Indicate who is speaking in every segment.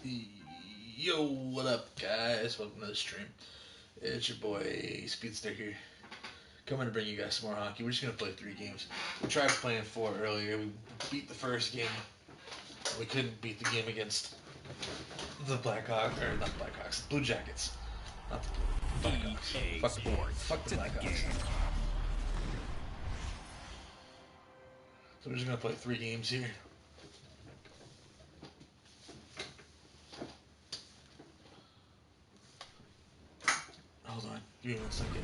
Speaker 1: Yo, what up, guys? Welcome to the stream. It's your boy Speedster here, coming to bring you guys some more hockey. We're just gonna play 3 games. We tried playing 4 earlier. We beat the first game. We couldn't beat the game against the Blackhawks, or not the Blackhawks, the Blue Jackets. Not the Blackhawks. Fuck the Blackhawks. So we're just gonna play 3 games here. Hold on, give me 1 second.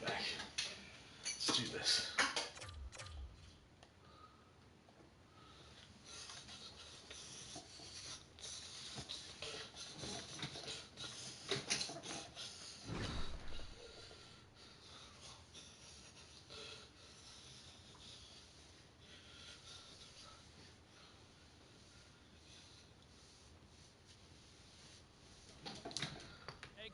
Speaker 1: We're back. Let's do this.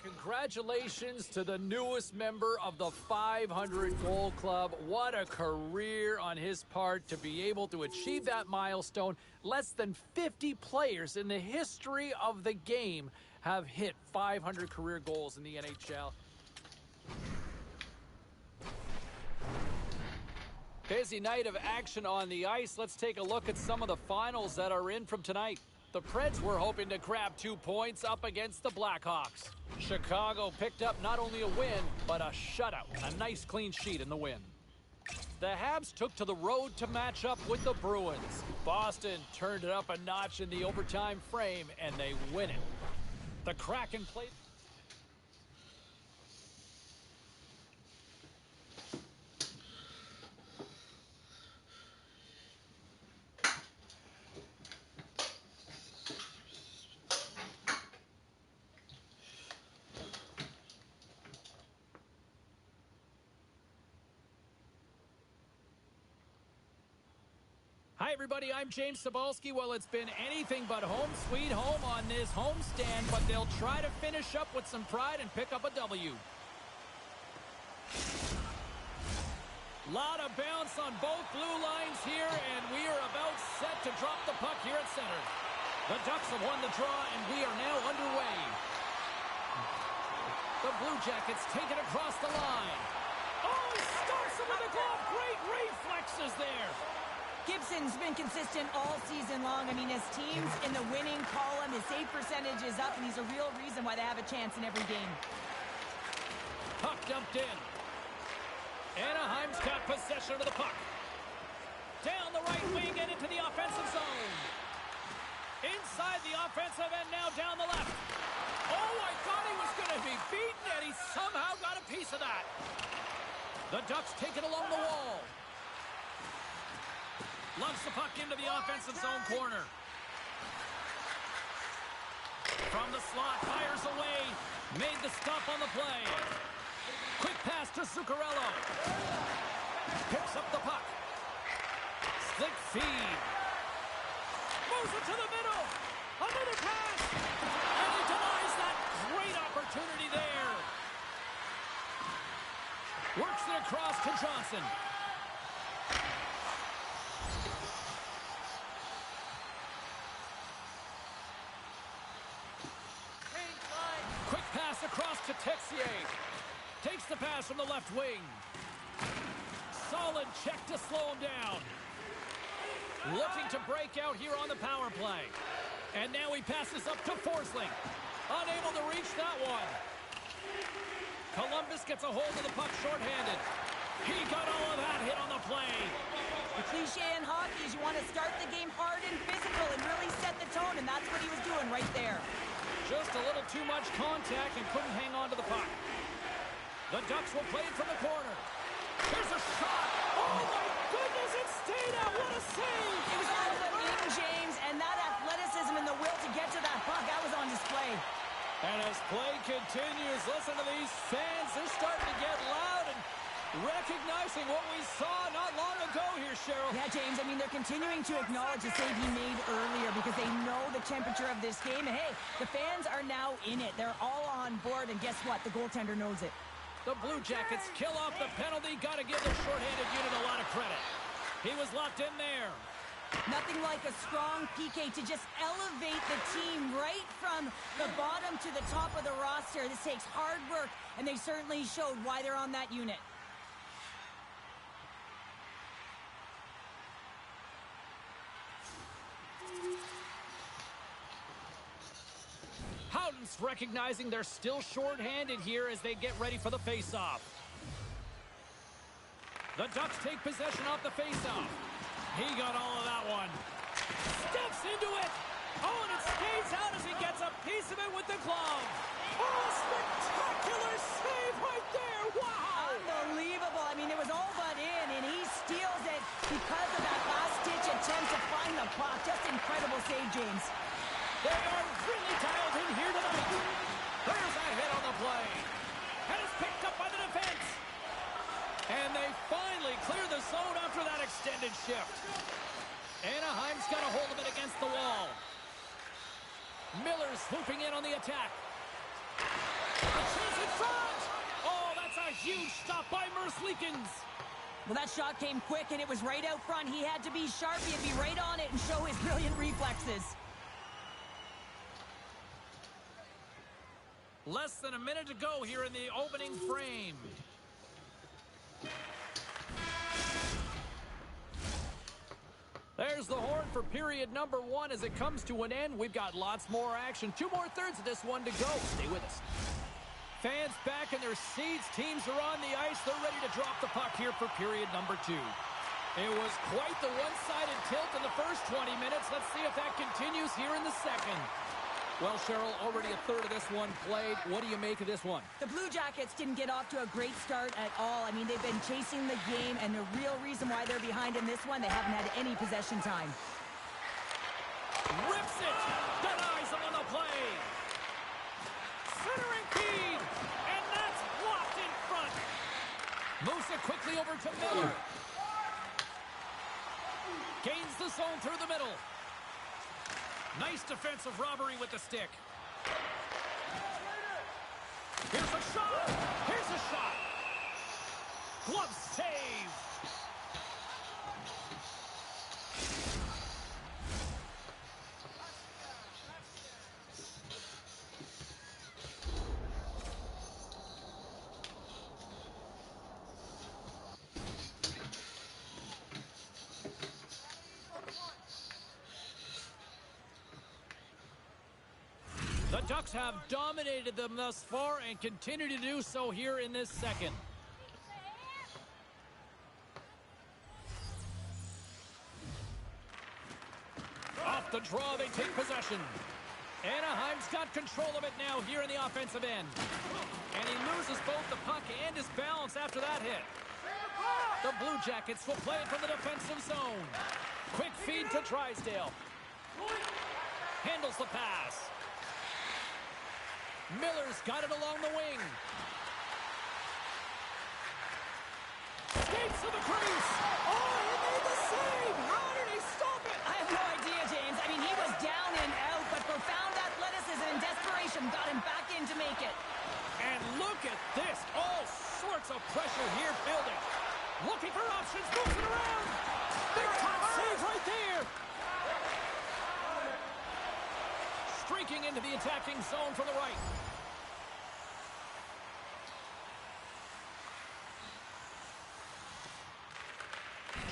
Speaker 2: Congratulations to the newest member of the 500 Goal Club. What a career on his part to be able to achieve that milestone. Less than 50 players in the history of the game have hit 500 career goals in the NHL. Busy night of action on the ice. Let's take a look at some of the finals that are in from tonight. The Preds were hoping to grab 2 points up against the Blackhawks. Chicago picked up not only a win, but a shutout. A nice clean sheet in the win. The Habs took to the road to match up with the Bruins. Boston turned it up a notch in the overtime frame, and they win it. The Kraken played... Hi, everybody, I'm James Cebulski. Well, it's been anything but home sweet home on this homestand, but they'll try to finish up with some pride and pick up a W. Lot of bounce on both blue lines here, and we are about set to drop the puck here at center. The Ducks have won the draw, and we are now underway. The Blue Jackets take it across the line. Oh, he stops him with a glove. Great reflexes there.
Speaker 3: Gibson's been consistent all season long. I mean, his team's in the winning column. His save percentage is up, and he's a real reason why they have a chance in every game.
Speaker 2: Puck dumped in. Anaheim's got possession of the puck. Down the right wing and into the offensive zone. Inside the offensive end, now down the left. Oh, I thought he was going to be beaten, and he somehow got a piece of that. The Ducks take it along the wall. Lumps the puck into the offensive zone corner. From the slot, fires away. Made the stop on the play. Quick pass to Zuccarello. Picks up the puck. Slick feed. Moves it to the middle. Another pass. And he denies that great opportunity there. Works it across to Johnson. Quick pass across to Texier. Takes the pass from the left wing. Solid check to slow him down. Looking to break out here on the power play. And now he passes up to Forsling. Unable to reach that one. Columbus gets a hold of the puck shorthanded. He got all of that hit on the play.
Speaker 3: The cliche in hockey is you want to start the game hard and physical and really set the tone, and that's what he was doing right there.
Speaker 2: Just a little too much contact and couldn't hang on to the puck. The Ducks will play it from the corner. Here's a shot. Oh, my goodness, it stayed out. What a save.
Speaker 3: It was all about him, James, and that athleticism and the will to get to that puck, that was on display.
Speaker 2: And as play continues, listen to these fans. They're starting to get loud and recognizing what we saw not long ago here, Cheryl.
Speaker 3: Yeah, James, I mean, they're continuing to acknowledge the save he made earlier because they know the temperature of this game. And, hey, the fans are now in it. They're all on board, and guess what? The goaltender knows it.
Speaker 2: The Blue Jackets kill off the penalty. Got to give their shorthanded unit a lot of credit. He was locked in there.
Speaker 3: Nothing like a strong PK to just elevate the team right from the bottom to the top of the roster. This takes hard work, and they certainly showed why they're on that unit.
Speaker 2: Howden's recognizing they're still shorthanded here as they get ready for the faceoff. The Ducks take possession off the faceoff. He got all of that one. Steps into it. Oh, and it skates out as he gets a piece of it with the glove. Oh, spectacular save right there. Wow.
Speaker 3: Unbelievable. I mean, it was all but in, and he steals it because of that last-ditch attempt to find the puck. Just incredible save, James.
Speaker 2: They are really dialed in here tonight. There's a hit on the play. And it's picked up by the defense. And they finally clear the zone after that extended shift. Anaheim's got a hold of it against the wall. Miller's swooping in on the attack. A chance in front. Oh, that's a huge stop by Merzlikins.
Speaker 3: Well, that shot came quick, and it was right out front. He had to be sharp. He had to be right on it and show his brilliant reflexes.
Speaker 2: Less than a minute to go here in the opening frame. There's the horn for period number 1 as it comes to an end. We've got lots more action. 2 more thirds of this one to go. Stay with us. Fans back in their seats. Teams are on the ice. They're ready to drop the puck here for period number 2. It was quite the one-sided tilt in the first 20 minutes. Let's see if that continues here in the second. Well, Cheryl, already a third of this one played. What do you make of this one?
Speaker 3: The Blue Jackets didn't get off to a great start at all. I mean, they've been chasing the game, and the real reason why they're behind in this one, they haven't had any possession time.
Speaker 2: Rips it! Denies him on the play! Centering feed! And that's blocked in front! Moves it quickly over to Miller. Gains the zone through the middle. Nice defensive robbery with the stick. Here's a shot. Here's a shot. Glove save. The Ducks have dominated them thus far and continue to do so here in this second. Off the draw, they take possession. Anaheim's got control of it now here in the offensive end. And he loses both the puck and his balance after that hit. The Blue Jackets will play it from the defensive zone. Quick feed to Drysdale. Handles the pass. Miller's got it along the wing. Skates to the crease. Oh, he made the save. How did he stop it?
Speaker 3: I have no idea, James. I mean, he was down and out, but profound athleticism and desperation got him back in to make it.
Speaker 2: And look at this. All sorts of pressure here building. Looking for options. Moves it around. Big time save right there. Streaking into the attacking zone from the right.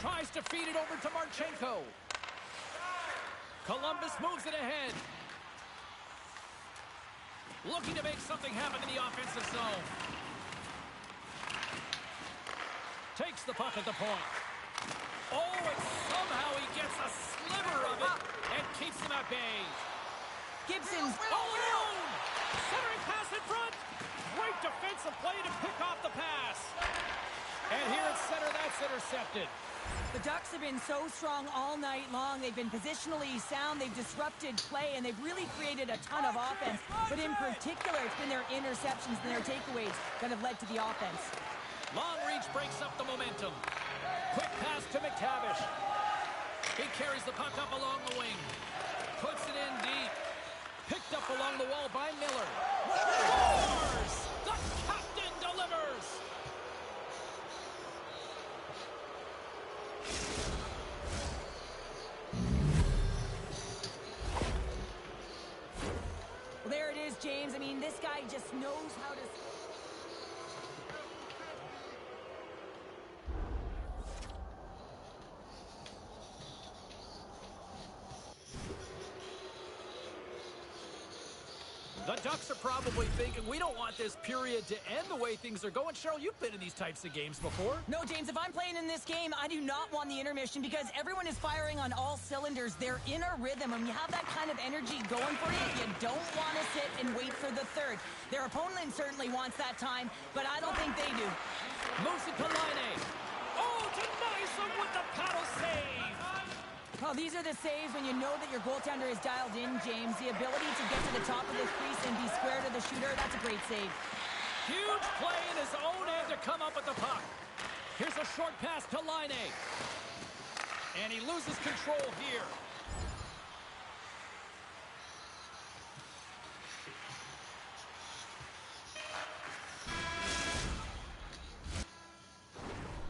Speaker 2: Tries to feed it over to Marchenko. Columbus moves it ahead. Looking to make something happen in the offensive zone. Takes the puck at the point. Oh, and somehow he gets a sliver of it and keeps him at bay.
Speaker 3: Gibson's
Speaker 2: all alone. Centering pass in front. Great defensive play to pick off the pass. And here at center, that's intercepted.
Speaker 3: The Ducks have been so strong all night long. They've been positionally sound. They've disrupted play, and they've really created a ton of offense. But in particular, it's been their interceptions and their takeaways that have led to the offense.
Speaker 2: Long reach breaks up the momentum. Quick pass to McTavish. He carries the puck up along the wing. Puts it in deep. Picked up along the wall by Miller. Scores! The captain delivers!
Speaker 3: Well, there it is, James. I mean, this guy just knows how to...
Speaker 2: The Ducks are probably thinking, we don't want this period to end the way things are going. Cheryl, you've been in these types of games before.
Speaker 3: No, James, if I'm playing in this game, I do not want the intermission because everyone is firing on all cylinders. They're in a rhythm. When you have that kind of energy going for you, you don't want to sit and wait for the third. Their opponent certainly wants that time, but I don't think they do.
Speaker 2: Moves it to Laine. Oh, denies him with the paddle save.
Speaker 3: Well, these are the saves when you know that your goaltender is dialed in, James. The ability to get to the top of the crease and be square to the shooter, that's a great save.
Speaker 2: Huge play in his own end to come up with the puck. Here's a short pass to Laine. And he loses control here.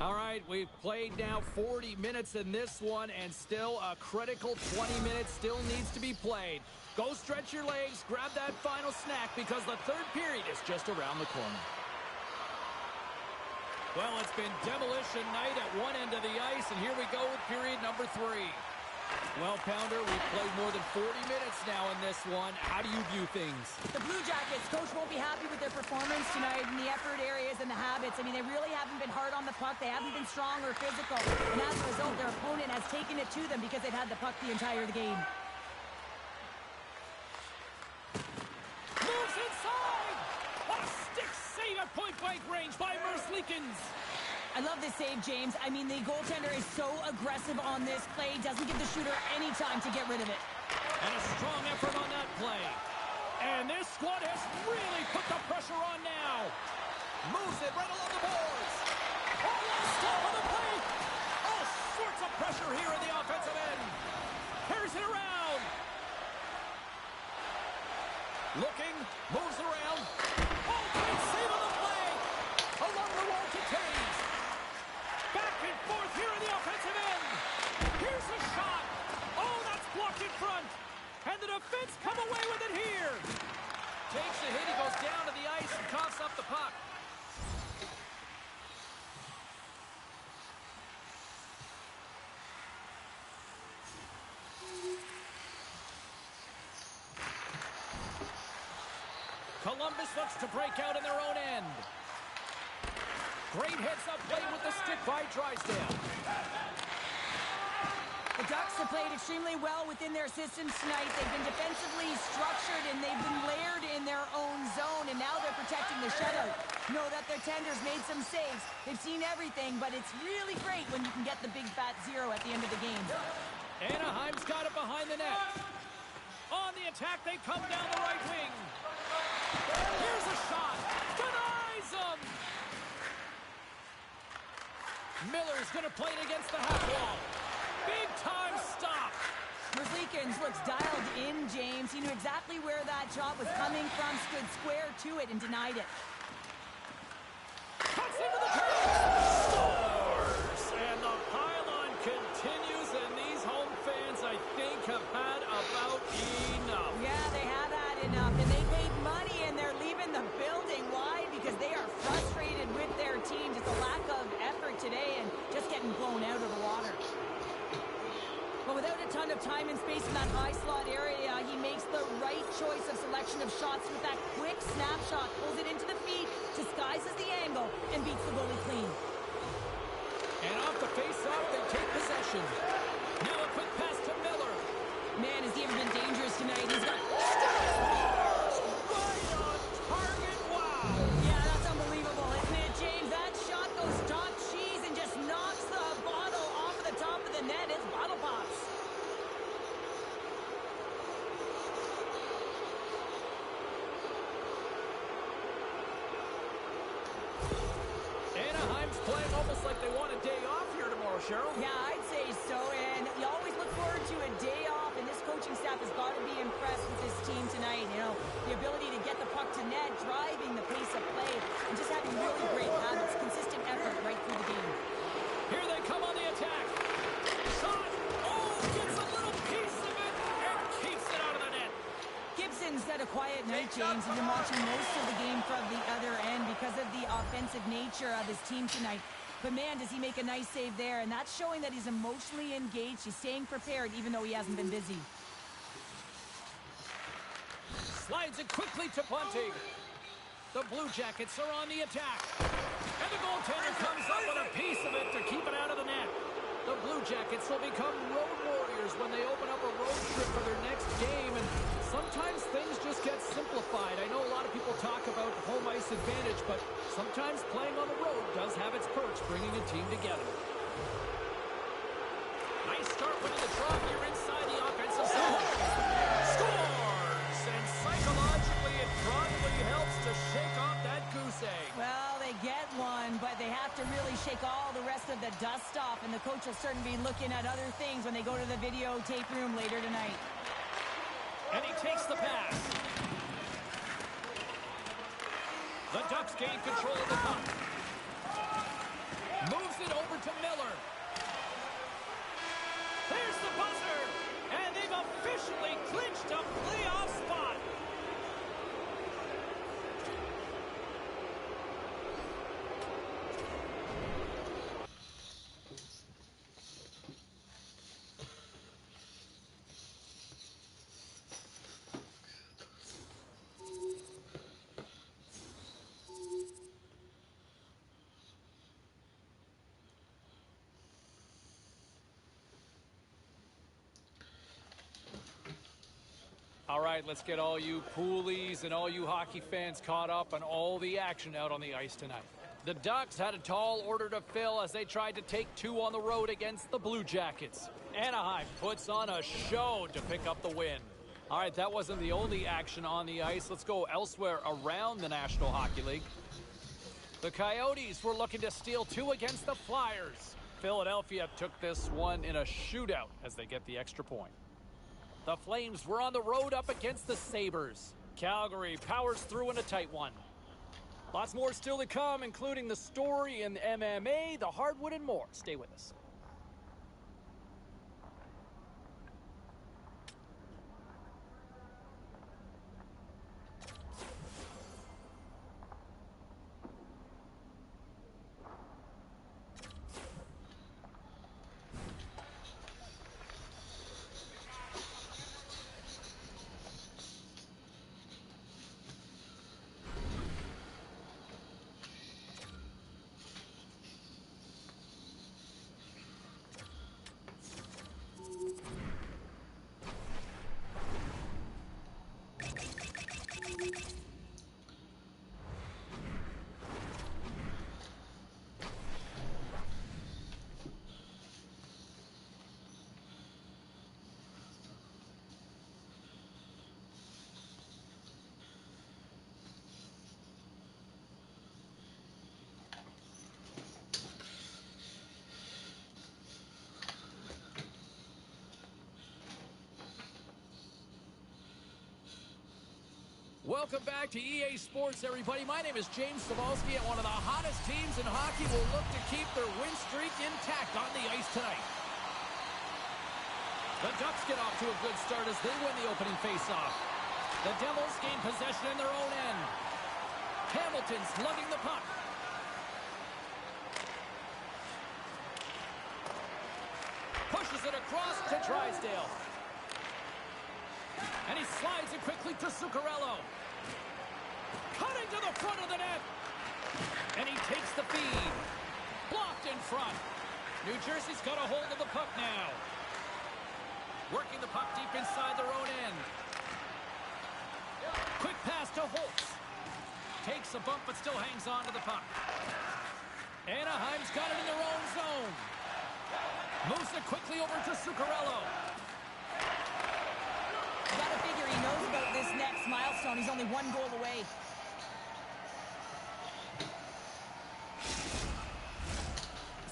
Speaker 2: All right, we've played now 40 minutes in this one, and still a critical 20 minutes still needs to be played. Go stretch your legs, grab that final snack, because the third period is just around the corner. Well, it's been demolition night at one end of the ice, and here we go with period number 3. Well, Pounder, we've played more than 40 minutes now in this one. How do you view things?
Speaker 3: The Blue Jackets, coach won't be happy with their performance tonight in the effort areas and the habits. I mean, they really haven't been hard on the puck. They haven't been strong or physical. And as a result, their opponent has taken it to them because they've had the puck the entire game.
Speaker 2: Moves inside! What a stick save at point-blank range by Merzlikins.
Speaker 3: I love this save, James. I mean, the goaltender is so aggressive on this play. Doesn't give the shooter any time to get rid of it.
Speaker 2: And a strong effort on that play. And this squad has really put the pressure on now. Moves it right along the boards. Oh, stop on the play. Oh, Extorts some pressure here in the offensive end. Carries it around. Looking, moves around. Oh, great save on the flag. Along the wall to Taves. Back and forth here in the offensive end. Here's a shot. Oh, that's blocked in front. And the defense come away with it here. Takes the hit, he goes down to the ice and coughs up the puck. Columbus looks to break out in their own end. Great heads-up play with the stick by Drysdale.
Speaker 3: The Ducks have played extremely well within their systems tonight. They've been defensively structured and they've been layered in their own zone, and now they're protecting the shutout. Know that their tenders made some saves. They've seen everything, but it's really great when you can get the big fat zero at the end of the game.
Speaker 2: Anaheim's got it behind the net. On the attack, they come down the right wing. Here's a shot. Denies them. Miller's going to play it against the half wall. Big time stop.
Speaker 3: Merzlikins looks dialed in, James. He knew exactly where that shot was coming from, stood square to it, and denied it.
Speaker 2: Cuts into the crease. Scores! And the pylon continues, and these home fans, I think, have had about enough.
Speaker 3: Yeah, they have had enough, and they paid money, and they're leaving the building. Why? Because they are frustrated with their team. Just a lack of effort today, and just getting blown out of the water. But without a ton of time and space in that high slot area, he makes the right choice of selection of shots with that quick snapshot, pulls it into the feet, disguises the angle, and beats the goalie clean.
Speaker 2: And off the face-off, they take possession. Now a quick pass to Miller.
Speaker 3: Man, has he ever been dangerous tonight. He's got...
Speaker 2: Right on target, wow!
Speaker 3: Yeah, that's unbelievable, isn't it, James? That shot goes top cheese and just knocks the bottle off of the top of the net. It's bottle pops.
Speaker 2: Anaheim's playing almost like they want a day off here tomorrow, Cheryl.
Speaker 3: Yeah, I'd say so, and you always look forward to a day off, and this coaching staff has got to be impressed with this team tonight. You know, the ability to get the puck to net, driving the pace of play, and just having really great habits, consistent effort right through the game.
Speaker 2: Here they come on the attack. Shot! Oh, gets a little piece of it and keeps it out of the net.
Speaker 3: Gibson's had a quiet night, James. He's been watching most of the game from the other end because of the offensive nature of his team tonight. But man, does he make a nice save there, and that's showing that he's emotionally engaged. He's staying prepared even though he hasn't been busy.
Speaker 2: Slides it quickly to Bunting. The Blue Jackets are on the attack. And the goaltender comes up with a piece of it to keep it out of the net. The Blue Jackets will become road warriors when they open up a road trip for their next game. And sometimes things just get simplified. I know a lot of people talk about home ice advantage, but sometimes playing on the road does have its perks, bringing a team together. Nice start winning the draw here inside the offensive zone. Scores! And psychologically, it probably helps to shake off that goose egg.
Speaker 3: Well, they get one, but they have to really shake all the rest of the dust off, and the coach will certainly be looking at other things when they go to the videotape room later tonight.
Speaker 2: And he takes the pass. The Ducks gain control of the puck. Moves it over to Miller. There's the buzzer. And they've officially clinched a playoff spot. All right, let's get all you poolies and all you hockey fans caught up on all the action out on the ice tonight. The Ducks had a tall order to fill as they tried to take two on the road against the Blue Jackets. Anaheim puts on a show to pick up the win. All right, that wasn't the only action on the ice. Let's go elsewhere around the National Hockey League. The Coyotes were looking to steal two against the Flyers. Philadelphia took this one in a shootout as they get the extra point. The Flames were on the road up against the Sabres. Calgary powers through in a tight one. Lots more still to come, including the story in MMA, the hardwood, and more. Stay with us. Welcome back to EA Sports, everybody. My name is James Cebulski, and one of the hottest teams in hockey will look to keep their win streak intact on the ice tonight. The Ducks get off to a good start as they win the opening faceoff. The Devils gain possession in their own end. Hamilton's lugging the puck. Pushes it across to Drysdale. And he slides it quickly to Zuccarello. Cutting to the front of the net. And he takes the feed. Blocked in front. New Jersey's got a hold of the puck now. Working the puck deep inside their own end. Quick pass to Holtz. Takes a bump but still hangs on to the puck. Anaheim's got it in their own zone. Moves it quickly over to Zuccarello.
Speaker 3: You gotta figure he knows about this next milestone. He's only one goal away.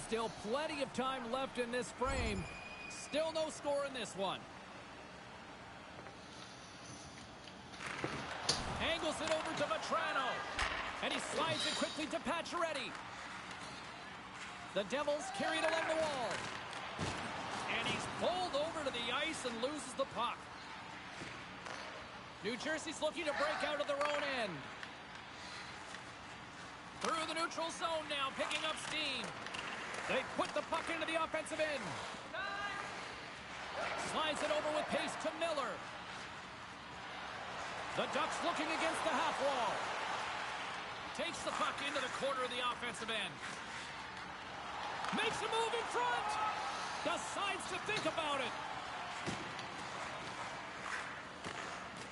Speaker 2: Still plenty of time left in this frame. Still no score in this one. Angles it over to Vetrano. And he slides it quickly to Pacioretty. The Devils carry it along the wall. And he's pulled over to the ice and loses the puck. New Jersey's looking to break out of their own end. Through the neutral zone now, picking up steam. They put the puck into the offensive end. Slides it over with pace to Miller. The Ducks looking against the half wall. Takes the puck into the corner of the offensive end. Makes a move in front. Decides to think about it.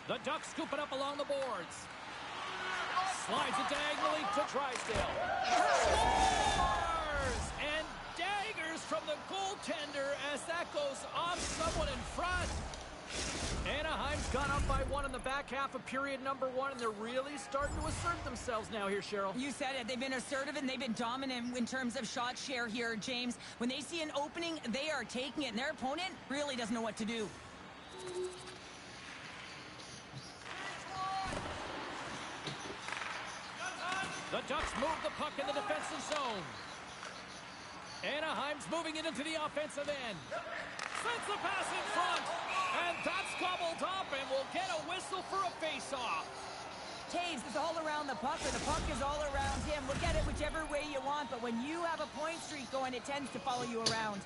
Speaker 2: The Ducks scoop it up along the boards. Slides it diagonally to Drysdale. Scores! And daggers from the goaltender as that goes off someone in front. Anaheim's gone up by one in the back half of period number one, and they're really starting to assert themselves now here, Cheryl.
Speaker 3: You said it. They've been assertive and they've been dominant in terms of shot share here, James. When they see an opening, they are taking it, and their opponent really doesn't know what to do.
Speaker 2: The Ducks move the puck in the defensive zone. Anaheim's moving it into the offensive end. Sends the pass in front. And that's gobbled up and will get a whistle for a face-off.
Speaker 3: Taves is all around the puck, or the puck is all around him. Look at it whichever way you want, but when you have a point streak going, it tends to follow you around.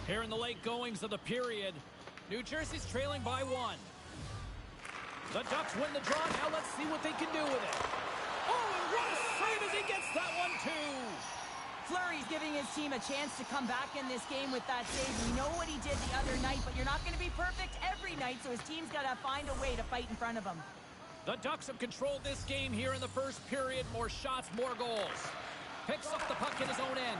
Speaker 2: Here in the late goings of the period, New Jersey's trailing by one. The Ducks win the draw. Now let's see what they can do with it. Oh, and what a save as he gets that one, too.
Speaker 3: Fleury's giving his team a chance to come back in this game with that save. We know what he did the other night, but you're not going to be perfect every night, so his team's got to find a way to fight in front of him.
Speaker 2: The Ducks have controlled this game here in the first period. More shots, more goals. Picks up the puck in his own end.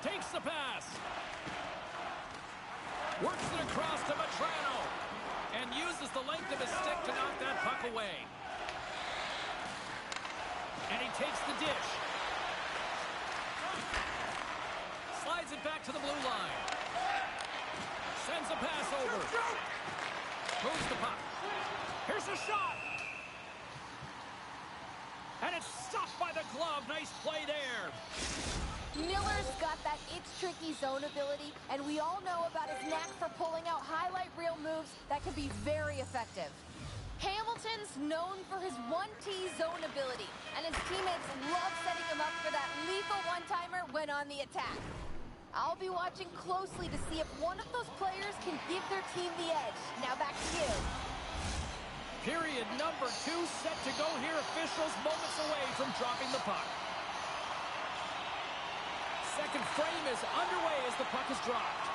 Speaker 2: Takes the pass. Works it across to Vetrano. And uses the length of his stick to knock that puck away. And he takes the dish. it back to the blue line. Sends a pass over. Moves the puck. Here's a shot. And it's stopped by the glove. Nice play there.
Speaker 4: Miller's got that it's tricky zone ability, and we all know about his knack for pulling out highlight reel moves that can be very effective. Hamilton's known for his 1T zone ability, and his teammates love setting him up for that lethal one-timer when on the attack. I'll be watching closely to see if one of those players can give their team the edge. Now back to you.
Speaker 2: Period number 2 set to go here. Officials moments away from dropping the puck. Second frame is underway as the puck is dropped.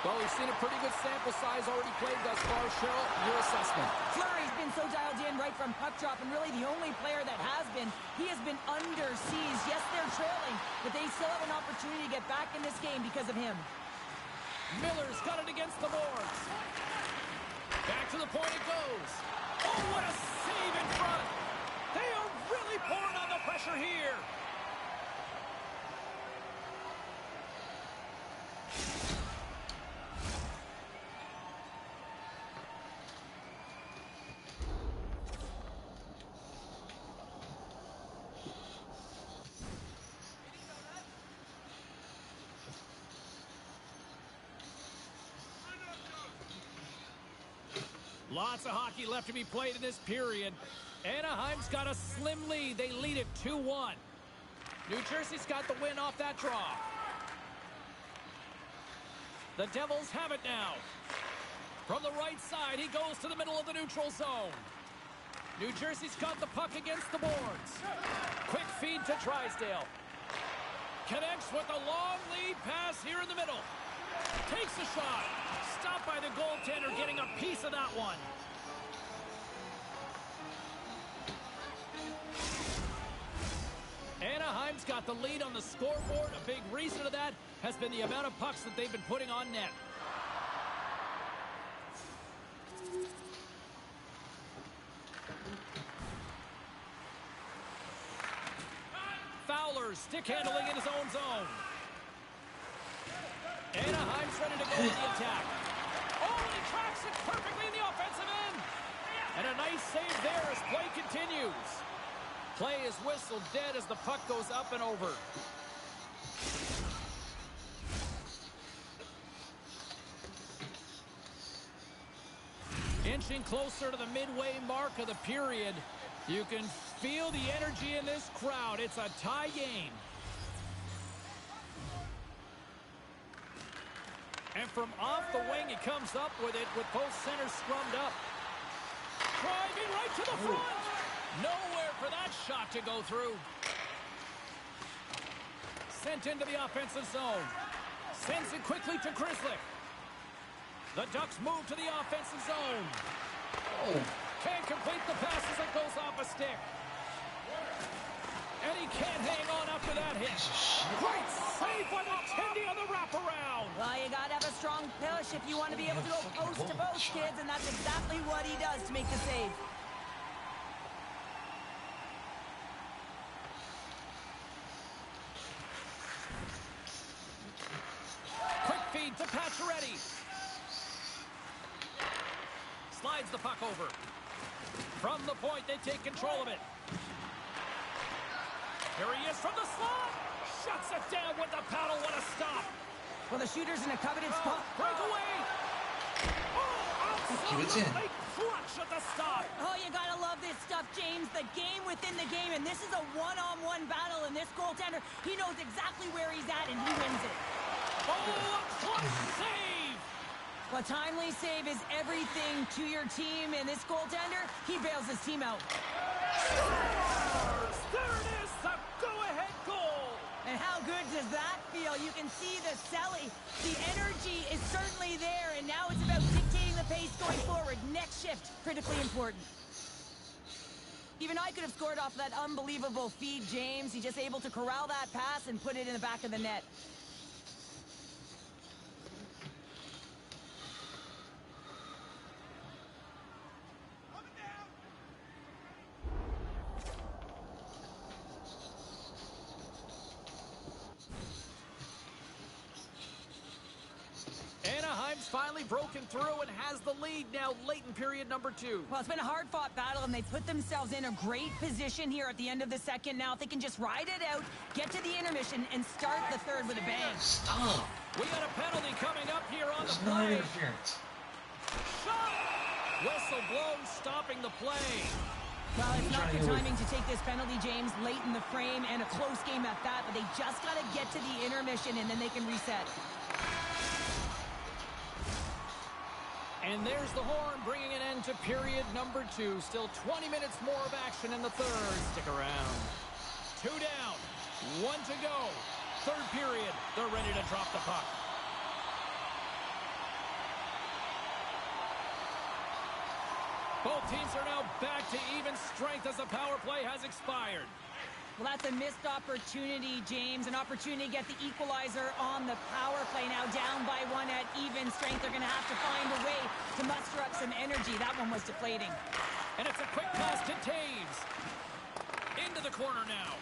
Speaker 2: Well, we've seen a pretty good sample size already played thus far. Cheryl, your assessment.
Speaker 3: Fleury's been so dialed in right from puck drop, and really the only player that has been. He has been under siege. Yes, they're trailing, but they still have an opportunity to get back in this game because of him.
Speaker 2: Miller's got it against the boards. Back to the point it goes. Oh, what a save in front. They are really pouring on the pressure here. Lots of hockey left to be played in this period. Anaheim's got a slim lead. They lead it 2-1. New Jersey's got the win off that draw. The Devils have it now. From the right side, he goes to the middle of the neutral zone. New Jersey's got the puck against the boards. Quick feed to Drysdale. Connects with a long lead pass here in the middle. Takes a shot. Stopped by the goaltender, getting a piece of that one. Anaheim's got the lead on the scoreboard. A big reason to that has been the amount of pucks that they've been putting on net. Fowler stick handling in his own zone. Anaheim's ready to go to the attack. Oh, and he tracks it perfectly in the offensive end. And a nice save there as play continues. Play is whistled dead as the puck goes up and over. Inching closer to the midway mark of the period. You can feel the energy in this crowd. It's a tie game. And from off the wing, he comes up with it with both centers scrummed up. Driving right to the front. Nowhere for that shot to go through. Sent into the offensive zone. Sends it quickly to Grizzly. The Ducks move to the offensive zone.
Speaker 1: Oh.
Speaker 2: Can't complete the pass as it goes off a stick. And he can't hang on after that hit. Great save by the Tindy on the wraparound.
Speaker 3: Well, you got to have a strong push if you want to be able to go post to post, kids, and that's exactly what he does to make the save.
Speaker 2: Quick feed to Pacioretty. Slides the puck over. From the point, they take control of it. Here he is from the slot. Shuts it down with the paddle. What a stop.
Speaker 3: Well, the shooter's in a coveted spot.
Speaker 2: Breakaway. Oh, absolutely clutch at the stop.
Speaker 3: Oh, you got to love this stuff, James. The game within the game, and this is a one-on-one battle, and this goaltender, he knows exactly where he's at, and he wins it.
Speaker 2: Oh, a clutch save.
Speaker 3: A timely save is everything to your team, and this goaltender, he bails his team out.
Speaker 2: There it is, the go-ahead goal.
Speaker 3: And how good does that feel? You can see the Selly. The energy is certainly there, and now it's about dictating the pace going forward. Next shift, critically important. Even I could have scored off that unbelievable feed, James. He's just able to corral that pass and put it in the back of the net.
Speaker 2: finally broken through and has the lead now late in period number 2.
Speaker 3: Well, it's been a hard-fought battle, and they put themselves in a great position here at the end of the second. Now, if they can just ride it out, get to the intermission, and start the third with a bang.
Speaker 1: Stop.
Speaker 2: We got a penalty coming up here on
Speaker 1: There's
Speaker 2: the
Speaker 1: no
Speaker 2: play.
Speaker 1: interference.
Speaker 2: Shot! Whistle blown, stopping the play.
Speaker 3: Well, it's not good timing to take this penalty, James, late in the frame, and a close game at that, but they just got to get to the intermission, and then they can reset.
Speaker 2: And there's the horn, bringing an end to period number 2. Still 20 minutes more of action in the third. Stick around. 2 down, 1 to go. Third period, they're ready to drop the puck. Both teams are now back to even strength as the power play has expired.
Speaker 3: Well, that's a missed opportunity, James. An opportunity to get the equalizer on the power play. Now down by 1 at even strength. They're going to have to find a way to muster up some energy. That one was deflating.
Speaker 2: And it's a quick pass to Taves. Into the corner now.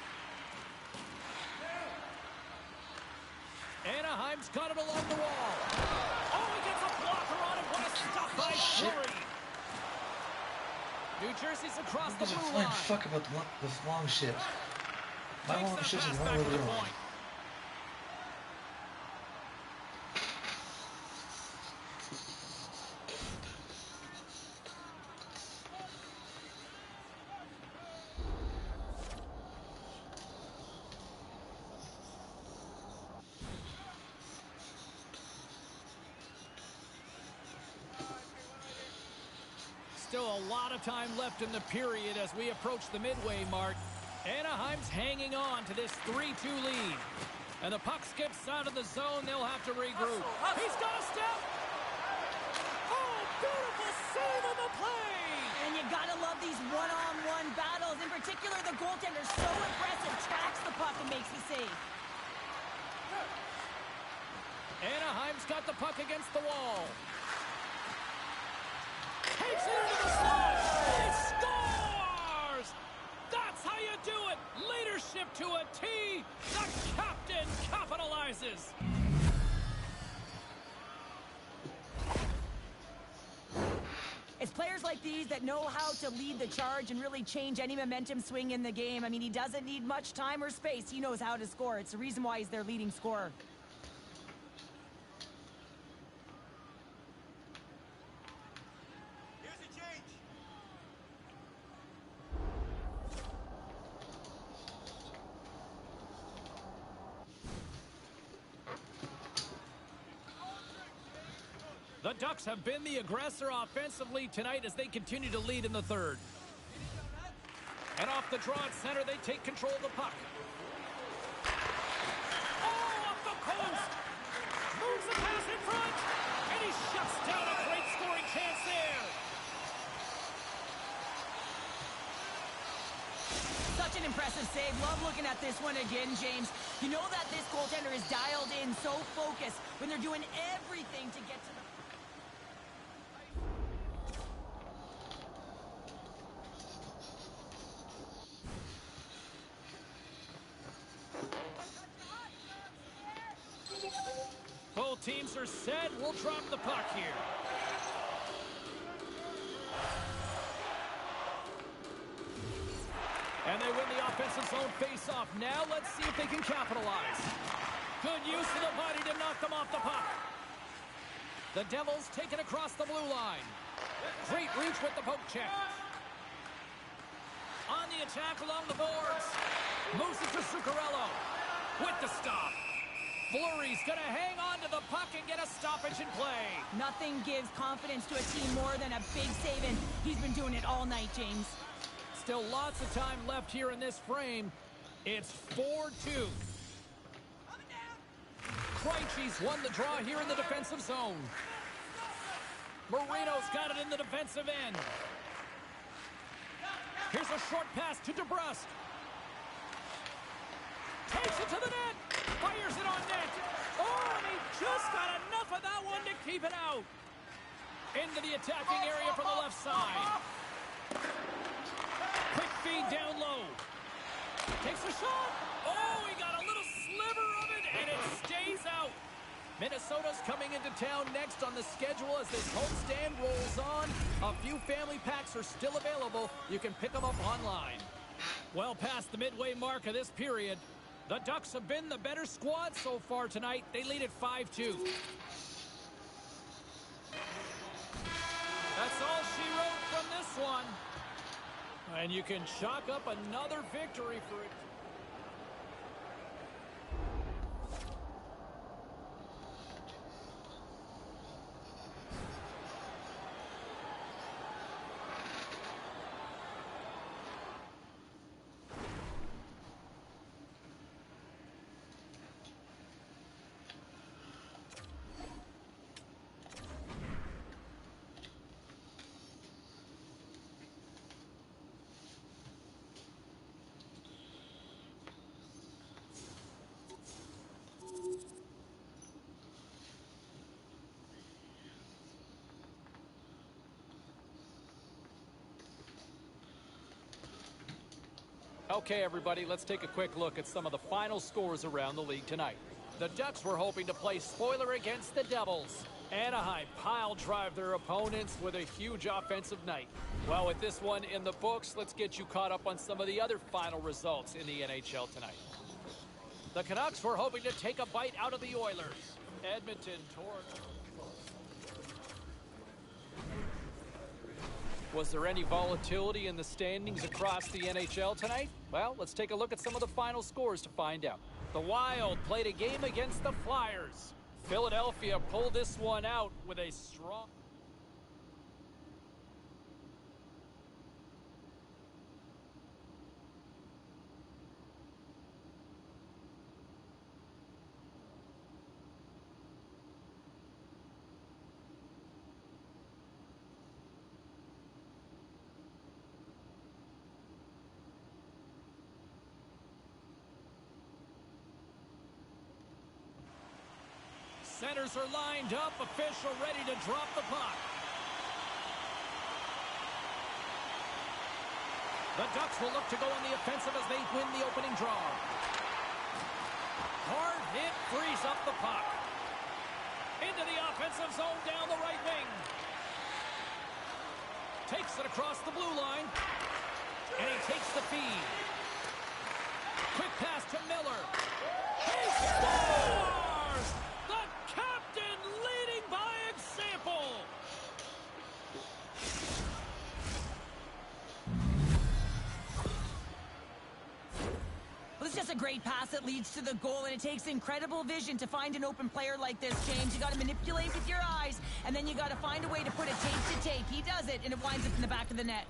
Speaker 2: Anaheim's got it along the wall. Oh, he gets a blocker on it. What a stop by Fleury. New Jersey's across the blue line.
Speaker 1: Fuck about the long ship. My long ship's
Speaker 2: Pass
Speaker 1: is
Speaker 2: back
Speaker 1: over
Speaker 2: to the
Speaker 1: there.
Speaker 2: point. Still a lot of time left in the period as we approach the midway mark. Anaheim's hanging on to this 3-2 lead. And the puck skips out of the zone. They'll have to regroup. He's got a step. Oh, beautiful save on the play.
Speaker 3: And you gotta love these one-on-one battles. In particular, the goaltender so impressive, tracks the puck and makes the save.
Speaker 2: Anaheim's got the puck against the wall. Takes it into the slot. He scores! That's how you do it. Leadership to a T. The captain capitalizes.
Speaker 3: It's players like these that know how to lead the charge and really change any momentum swing in the game. I mean, he doesn't need much time or space. He knows how to score. It's the reason why he's their leading scorer.
Speaker 2: The Ducks have been the aggressor offensively tonight as they continue to lead in the third. And off the draw at center, they take control of the puck. Oh, up the post! Moves the pass in front! And he shuts down a great scoring chance there!
Speaker 3: Such an impressive save. Love looking at this one again, James. You know that this goaltender is dialed in, so focused when they're doing everything to get to the...
Speaker 2: Both teams are set. We'll drop the puck here. And they win the offensive zone face-off. Now let's see if they can capitalize. Good use of the body to knock them off the puck. The Devils take it across the blue line. Great reach with the poke check. On the attack along the boards. Moves it to Zuccarello. With the stop. Fleury's going to hang on to the puck and get a stoppage in play.
Speaker 3: Nothing gives confidence to a team more than a big save, and he's been doing it all night, James.
Speaker 2: Still lots of time left here in this frame. It's 4-2. Krejci's won the draw here in the defensive zone. Marino's got it in the defensive end. Here's a short pass to DeBrusque. Takes it to the net. Fires it on net. Oh, and he just got enough of that one to keep it out. Into the attacking area from the left side. Quick feed down low. Takes a shot. Oh, he got a little sliver of it, and it stays out. Minnesota's coming into town next on the schedule as this homestand rolls on. A few family packs are still available. You can pick them up online. Well past the midway mark of this period, the Ducks have been the better squad so far tonight. They lead at 5-2. That's all she wrote from this one. And you can chalk up another victory for it. Okay, everybody, let's take a quick look at some of the final scores around the league tonight. The Ducks were hoping to play spoiler against the Devils. Anaheim pile drive their opponents with a huge offensive night. Well, with this one in the books, let's get you caught up on some of the other final results in the NHL tonight. The Canucks were hoping to take a bite out of the Oilers. Edmonton tore. Was there any volatility in the standings across the NHL tonight? Well, let's take a look at some of the final scores to find out. The Wild played a game against the Flyers. Philadelphia pulled this one out with a strong... Centers are lined up, official ready to drop the puck. The Ducks will look to go on the offensive as they win the opening draw. Hard hit frees up the puck. Into the offensive zone down the right wing. Takes it across the blue line. And he takes the feed. Quick pass to Miller. He scores! The captain leading by example.
Speaker 3: Well, it's just a great pass that leads to the goal, and it takes incredible vision to find an open player like this, James. You got to manipulate with your eyes, and then you got to find a way to put it tape to tape. He does it, and it winds up in the back of the net.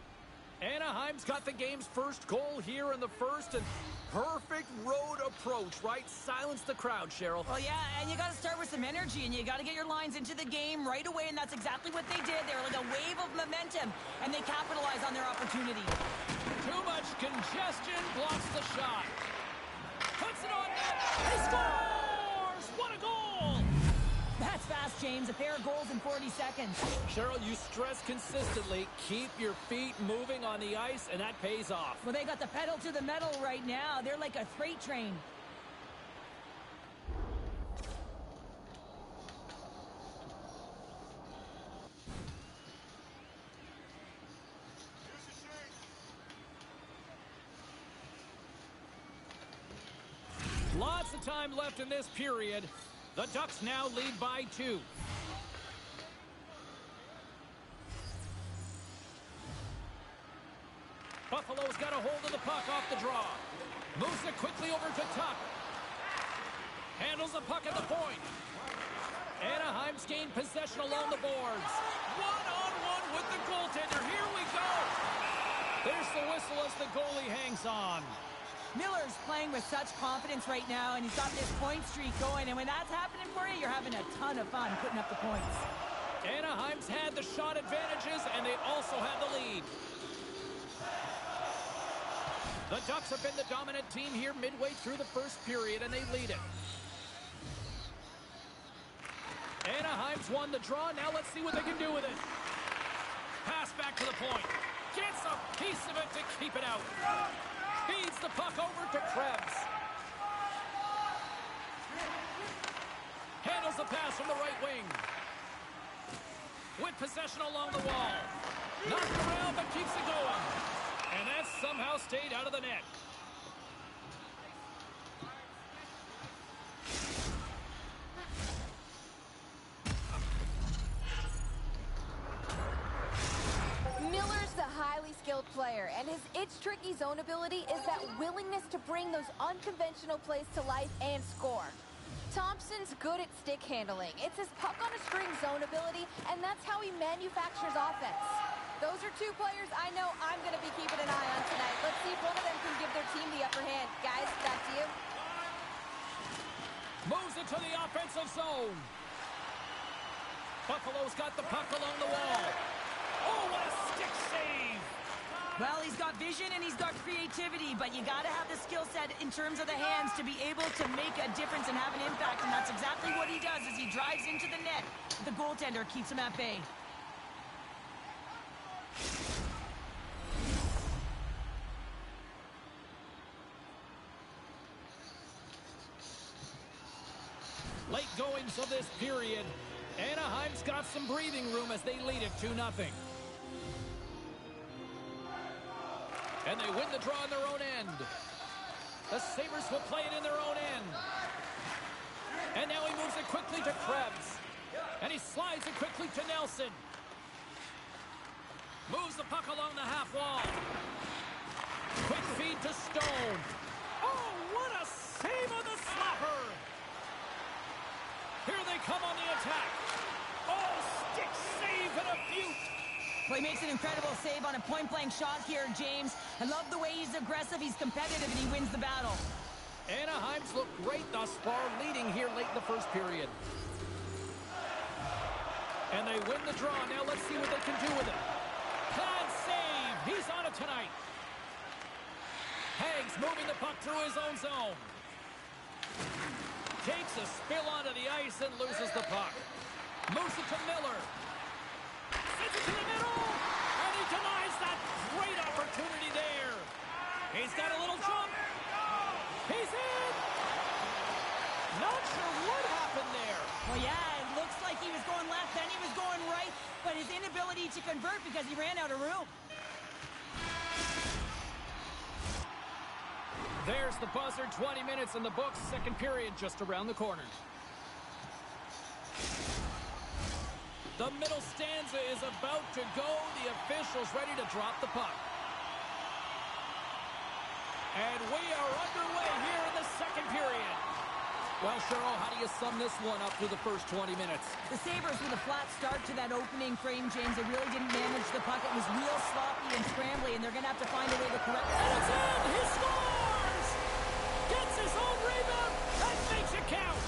Speaker 2: Anaheim's got the game's first goal here in the first, and perfect road approach, right? Silence the crowd, Cheryl.
Speaker 3: Well, yeah, and you got to start with some energy, and you got to get your lines into the game right away, and that's exactly what they did. They were like a wave of momentum, and they capitalized on their opportunity.
Speaker 2: Too much congestion blocks the shot. Puts it on net. He scores! What a goal!
Speaker 3: That's fast, James. A pair of goals in 40 seconds.
Speaker 2: Cheryl, you stress consistently, keep your feet moving on the ice, and that pays off.
Speaker 3: Well, they got the pedal to the metal right now. They're like a freight train.
Speaker 2: Lots of time left in this period. The Ducks now lead by 2. Buffalo's got a hold of the puck off the draw. Moves it quickly over to Tuck. Handles the puck at the point. Anaheim's gained possession along the boards. One-on-one with the goaltender. Here we go. There's the whistle as the goalie hangs on.
Speaker 3: Miller's playing with such confidence right now, and he's got this point streak going, and when that's happening for you, you're having a ton of fun putting up the points.
Speaker 2: Anaheim's had the shot advantages, and they also have the lead. The Ducks have been the dominant team here midway through the first period, and they lead it. Anaheim's won the draw. Now let's see what they can do with it. Pass back to the point. Gets a piece of it to keep it out. Feeds the puck over to Krebs. Handles the pass from the right wing. With possession along the wall. Knocked around, but keeps it going. And that somehow stayed out of the net.
Speaker 4: Miller's the highly skilled player, and his It's Tricky zone ability is that willingness to bring those unconventional plays to life and score. Thompson's good at stick handling. It's his puck on a string zone ability, and that's how he manufactures offense. Those are two players I know I'm going to be keeping an eye on tonight. Let's see if one of them can give their team the upper hand. Guys, back to you.
Speaker 2: Moves it to the offensive zone. Buffalo's got the puck along the wall. Oh, what a stick save!
Speaker 3: Well, he's got vision and he's got creativity, but you got to have the skill set in terms of the hands to be able to make a difference and have an impact, and that's exactly what he does as he drives into the net. The goaltender keeps him at bay.
Speaker 2: Late goings of this period. Anaheim's got some breathing room as they lead it 2-0. And they win the draw on their own end. The Sabres will play it in their own end. And now he moves it quickly to Krebs. And he slides it quickly to Nelson. Moves the puck along the half wall. Quick feed to Stone. Oh, what a save on the slapper! Here they come on the attack. Oh, stick save and a beaut.
Speaker 3: Well, he makes an incredible save on a point-blank shot here, James. I love the way he's aggressive, he's competitive, and he wins the battle.
Speaker 2: Anaheim's look great thus far, leading here late in the first period. And they win the draw. Now let's see what they can do with it. Can't save. He's on it tonight. Hags moving the puck through his own zone. Takes a spill onto the ice and loses the puck. Moves it to Miller. Sends it to the middle. And he denies that great opportunity there. He's got a little jump. He's in. Not sure what happened there.
Speaker 3: Well, yeah, it looks like he was going left, then he was going right, but his inability to convert because he ran out of room.
Speaker 2: There's the buzzer, 20 minutes in the books, second period just around the corner. The middle stanza is about to go. The official's ready to drop the puck. And we are underway here in the second period. Well, Cheryl, how do you sum this one up through the first 20 minutes?
Speaker 3: The Sabres with a flat start to that opening frame, James. They really didn't manage the puck. It was real sloppy and scrambly, and they're going to have to find a way to correct it.
Speaker 2: And it's in! He scores! Gets his own rebound and makes it count!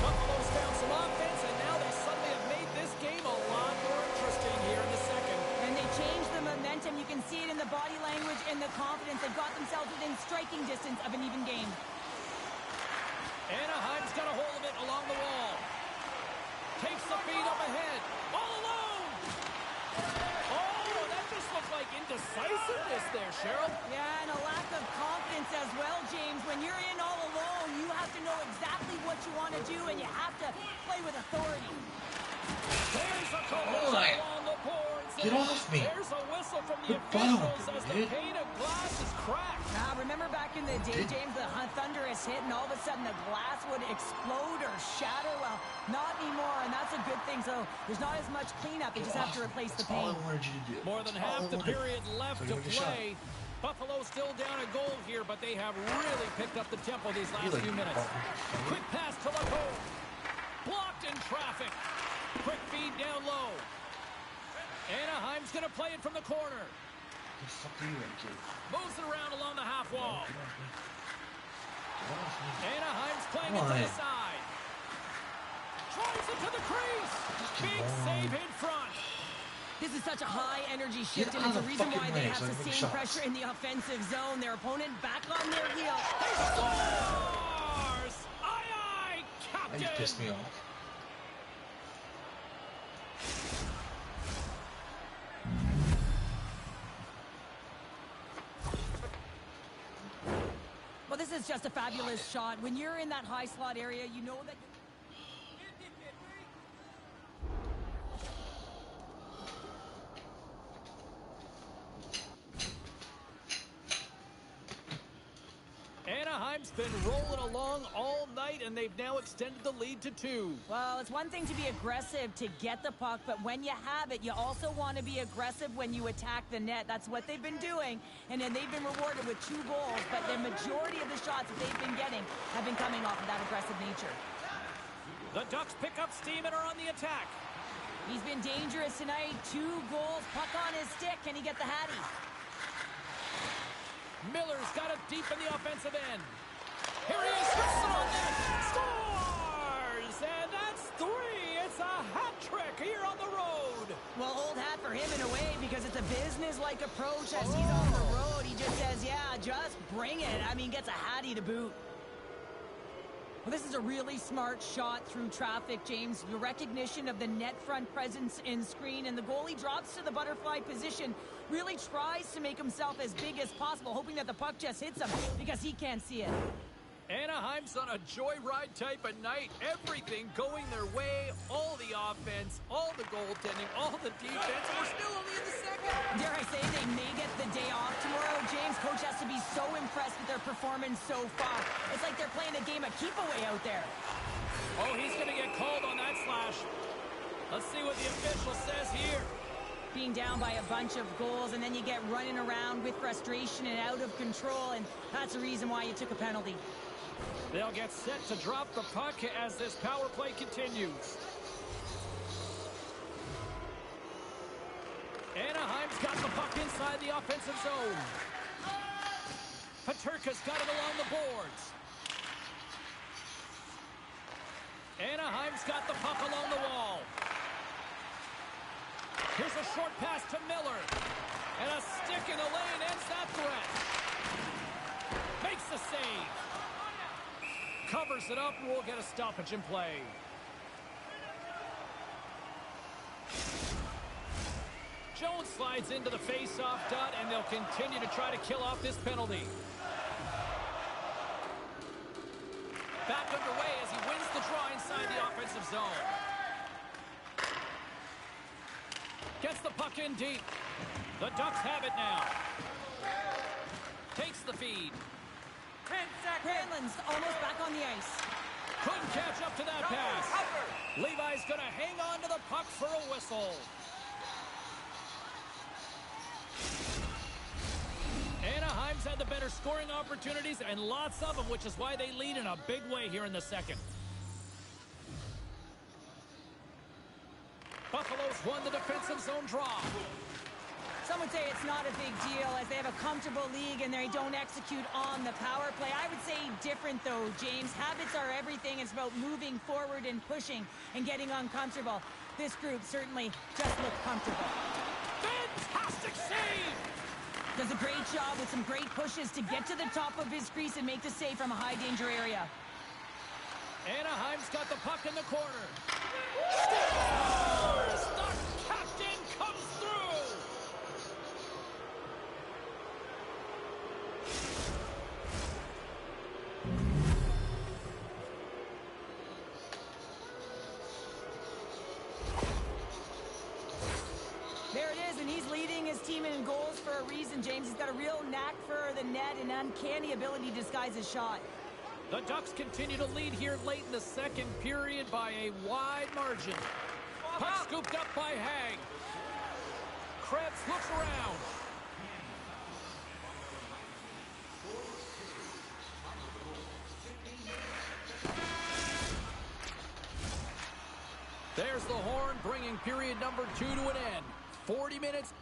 Speaker 2: Buffalo's found some offense, and now they suddenly have made this game a lot more interesting here in the second.
Speaker 3: And they changed the momentum. You can see it in the body language and the confidence. They've got themselves within striking distance of an even game.
Speaker 2: Anaheim's got a hold of it along the wall. Takes the feed up ahead. All alone! Oh, that just looked like indecisiveness there, Cheryl.
Speaker 3: Yeah, and a lack of confidence as well, James. When you're in all alone, you have to know exactly what you want to do, and you have to play with authority.
Speaker 2: There's a collision on the boards.
Speaker 1: Get off me.
Speaker 2: There's a whistle from the
Speaker 1: Bottom,
Speaker 2: officials as the pane of glass is cracked.
Speaker 3: Now, remember back in the day, James, the thunderous hit, and all of a sudden the glass would explode or shatter? Well, not anymore, and that's a good thing. So there's not as much cleanup. You just have to replace the
Speaker 1: All
Speaker 3: paint.
Speaker 1: I wanted you to do.
Speaker 2: More than half the period left to
Speaker 1: So give it a shot.
Speaker 2: play. Buffalo still down a goal here, but they have really picked up the tempo these last few minutes. Quick pass to Lacombe. Blocked in traffic. Quick feed down low. Anaheim's going to play it from the corner.
Speaker 1: The fuck are you in, kid?
Speaker 2: Moves it around along the half wall.
Speaker 1: Get off me. Get off me.
Speaker 2: Anaheim's playing it to the side. Drives it to the crease. Big save in front.
Speaker 3: This is such a high-energy shift,
Speaker 1: Get
Speaker 3: and
Speaker 1: out
Speaker 3: it's
Speaker 1: of
Speaker 3: a
Speaker 1: the
Speaker 3: reason why
Speaker 1: fucking
Speaker 3: they
Speaker 1: way
Speaker 3: have
Speaker 1: so I can make
Speaker 3: sustained
Speaker 1: shots.
Speaker 3: pressure in the offensive zone. Their opponent back on their heel.
Speaker 2: He scores! Aye, aye,
Speaker 1: Now
Speaker 2: Captain!
Speaker 1: you pissed me off.
Speaker 3: Well, this is just a fabulous shot. When you're in that high slot area, you know that...
Speaker 2: Anaheim's been rolling along all night, and they've now extended the lead to 2.
Speaker 3: Well, it's one thing to be aggressive to get the puck, but when you have it, you also want to be aggressive when you attack the net. That's what they've been doing, and then they've been rewarded with 2 goals, but the majority of the shots that they've been getting have been coming off of that aggressive nature.
Speaker 2: The Ducks pick up steam and are on the attack.
Speaker 3: He's been dangerous tonight. 2 goals, puck on his stick. Can he get the hattie?
Speaker 2: Miller's got it deep in the offensive end. Here he is, hits it on net, scores! And that's 3. It's a hat trick here on the road.
Speaker 3: Well, old hat for him in a way because it's a business-like approach as he's on the road. He just says, yeah, just bring it. I mean, gets a hattie to boot. Well, this is a really smart shot through traffic, James. The recognition of the net front presence in screen, and the goalie drops to the butterfly position, really tries to make himself as big as possible, hoping that the puck just hits him because he can't see it.
Speaker 2: Anaheim's on a joyride type of night. Everything going their way, all the offense, all the goaltending, all the defense. We're still only in the second.
Speaker 3: Dare I say they may get the day off tomorrow, James. Coach has to be so impressed with their performance so far. It's like they're playing a game of keep-away out there.
Speaker 2: Oh, he's going to get called on that slash. Let's see what the official says here.
Speaker 3: Being down by a bunch of goals, and then you get running around with frustration and out of control, and that's the reason why you took a penalty.
Speaker 2: They'll get set to drop the puck as this power play continues. Anaheim's got the puck inside the offensive zone. Peterka's got it along the boards. Anaheim's got the puck along the wall. Here's a short pass to Miller. And a stick in the lane ends that threat. Makes the save. Covers it up, and we'll get a stoppage in play. Jones slides into the face-off dot, and they'll continue to try to kill off this penalty. Back underway as he wins the draw inside the offensive zone. Gets the puck in deep. The Ducks have it now. Takes the feed.
Speaker 3: 10 seconds. Granlund's almost back on the ice.
Speaker 2: Couldn't catch up to that pass. Levi's going to hang on to the puck for a whistle. Anaheim's had the better scoring opportunities and lots of them, which is why they lead in a big way here in the second. Buffalo's won the defensive zone draw.
Speaker 3: Some would say it's not a big deal as they have a comfortable league and they don't execute on the power play. I would say different though, James. Habits are everything. It's about moving forward and pushing and getting uncomfortable. This group certainly just looked comfortable.
Speaker 2: Fantastic save!
Speaker 3: Does a great job with some great pushes to get to the top of his crease and make the save from a high danger area.
Speaker 2: Anaheim's got the puck in the corner. Scores! The captain comes through!
Speaker 3: There it is, and he's leading his team in goals for a reason, James. He's got a real knack for the net and uncanny ability to disguise his shot.
Speaker 2: The Ducks continue to lead here late in the second period by a wide margin. Puck scooped up by Hag. Krebs looks around. There's the horn, bringing period number 2 to an end. 40 minutes.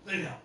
Speaker 1: Lay down.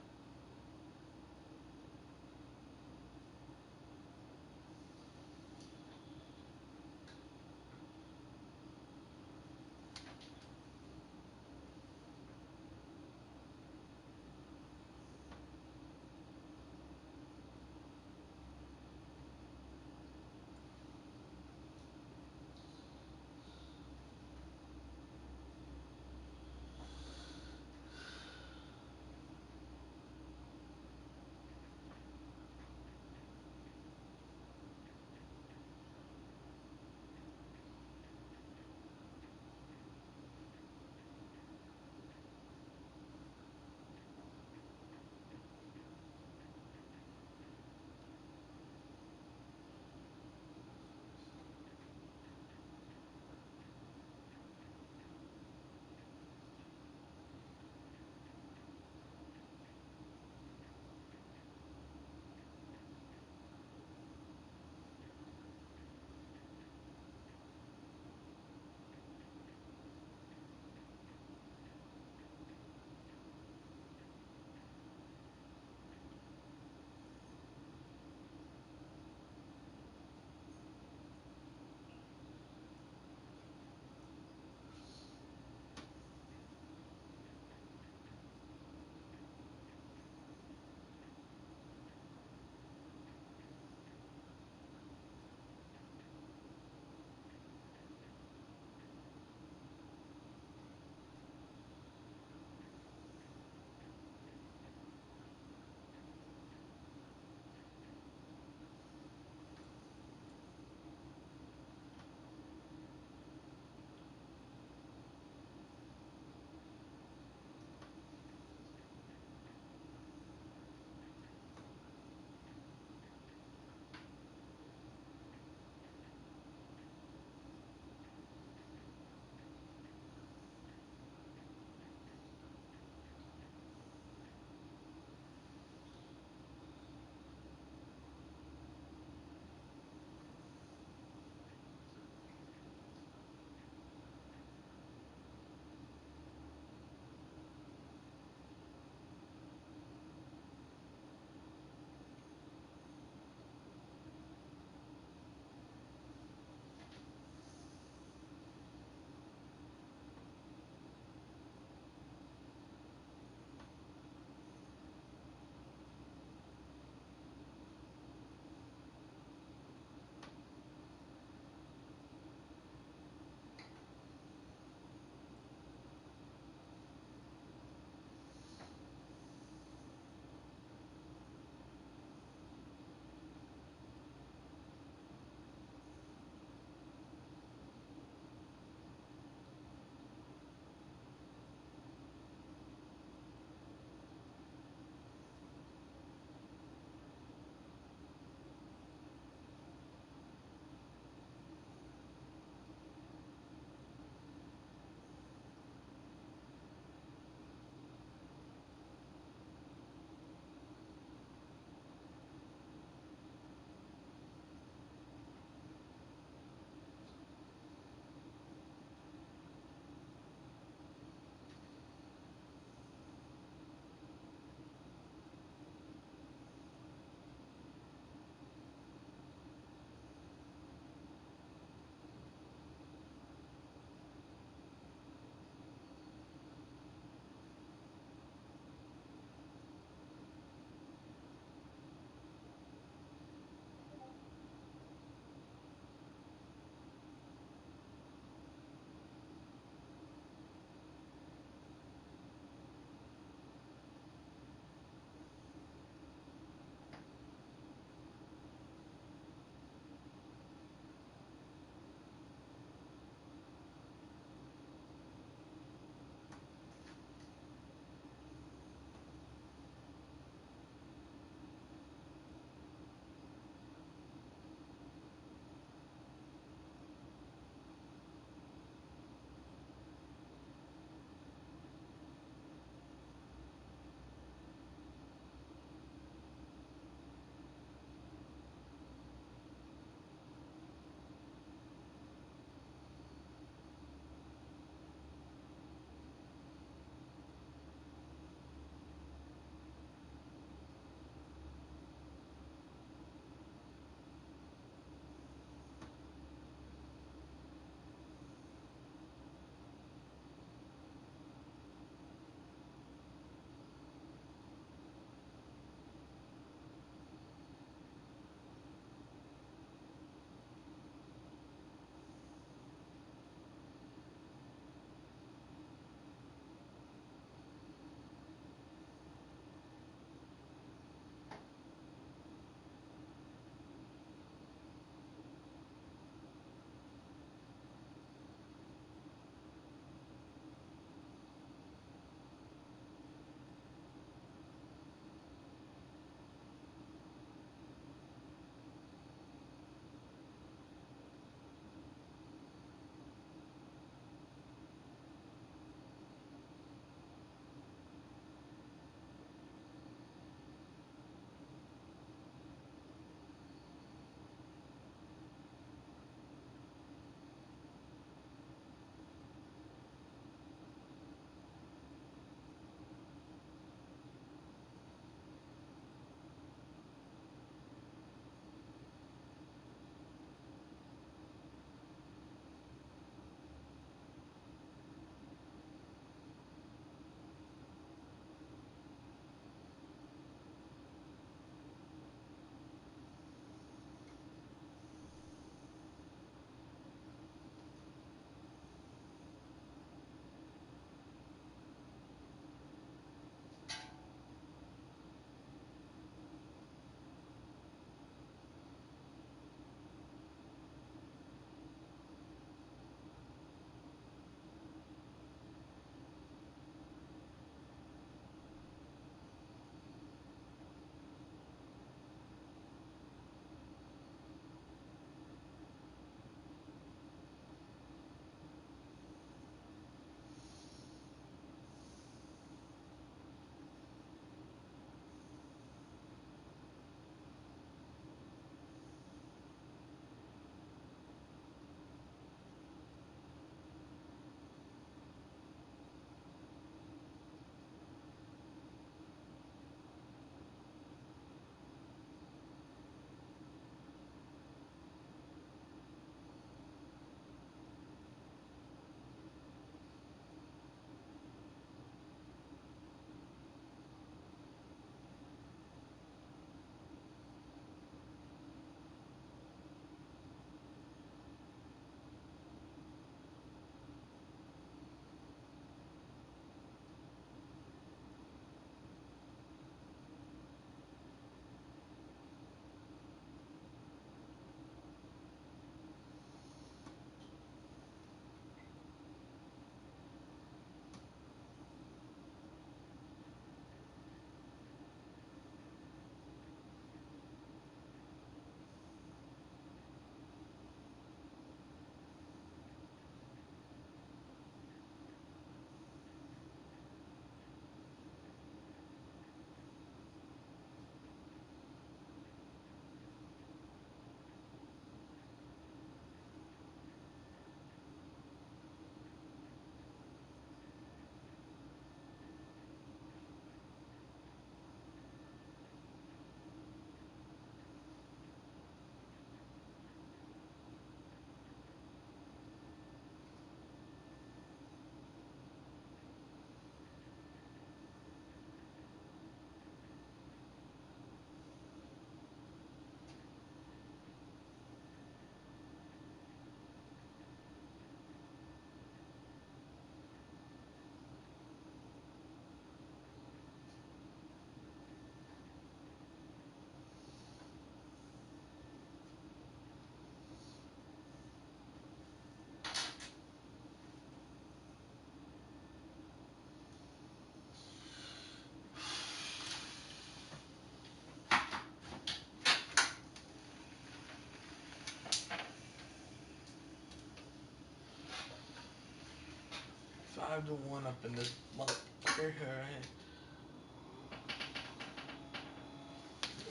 Speaker 1: 5-1 up in this motherfucker. Alright.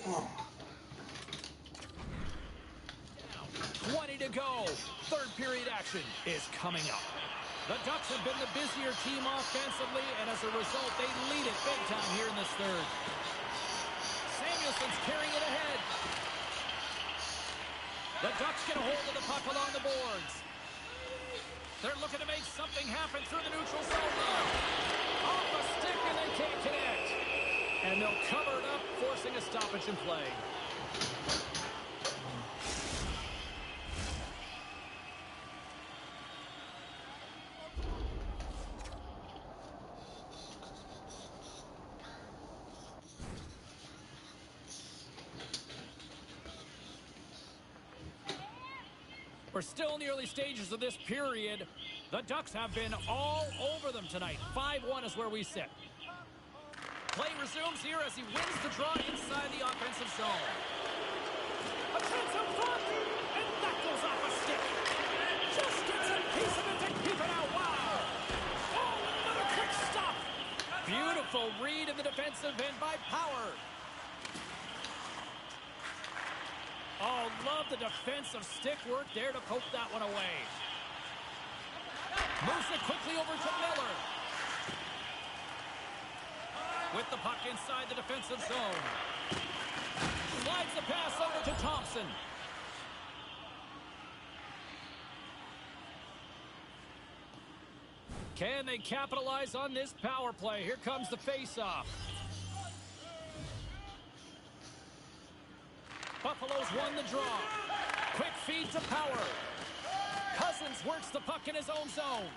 Speaker 1: Oh.
Speaker 2: 20 to go. Third period action is coming up. The Ducks have been the busier team offensively, and as a result, they lead it big time here in this third. Samuelson's carrying it ahead. The Ducks get a hold of the puck along the boards. They're looking to make something happen through the neutral zone now. Off a stick, and they can't connect. And they'll cover it up, forcing a stoppage in play. We're still in the early stages of this period. The Ducks have been all over them tonight. 5-1 is where we sit. Play resumes here as he wins the draw inside the offensive zone. A chance up front, and that goes off a stick. Just gets a piece of it to keep it out. Wow. Oh, another quick stop. Beautiful read in the defensive end by Power. Oh, love the defensive stick work there to poke that one away. Moves it quickly over to Miller. With the puck inside the defensive zone. Slides the pass over to Thompson. Can they capitalize on this power play? Here comes the face-off. Buffalo's won the draw. Quick feed to Power. Cousins works the puck in his own zone.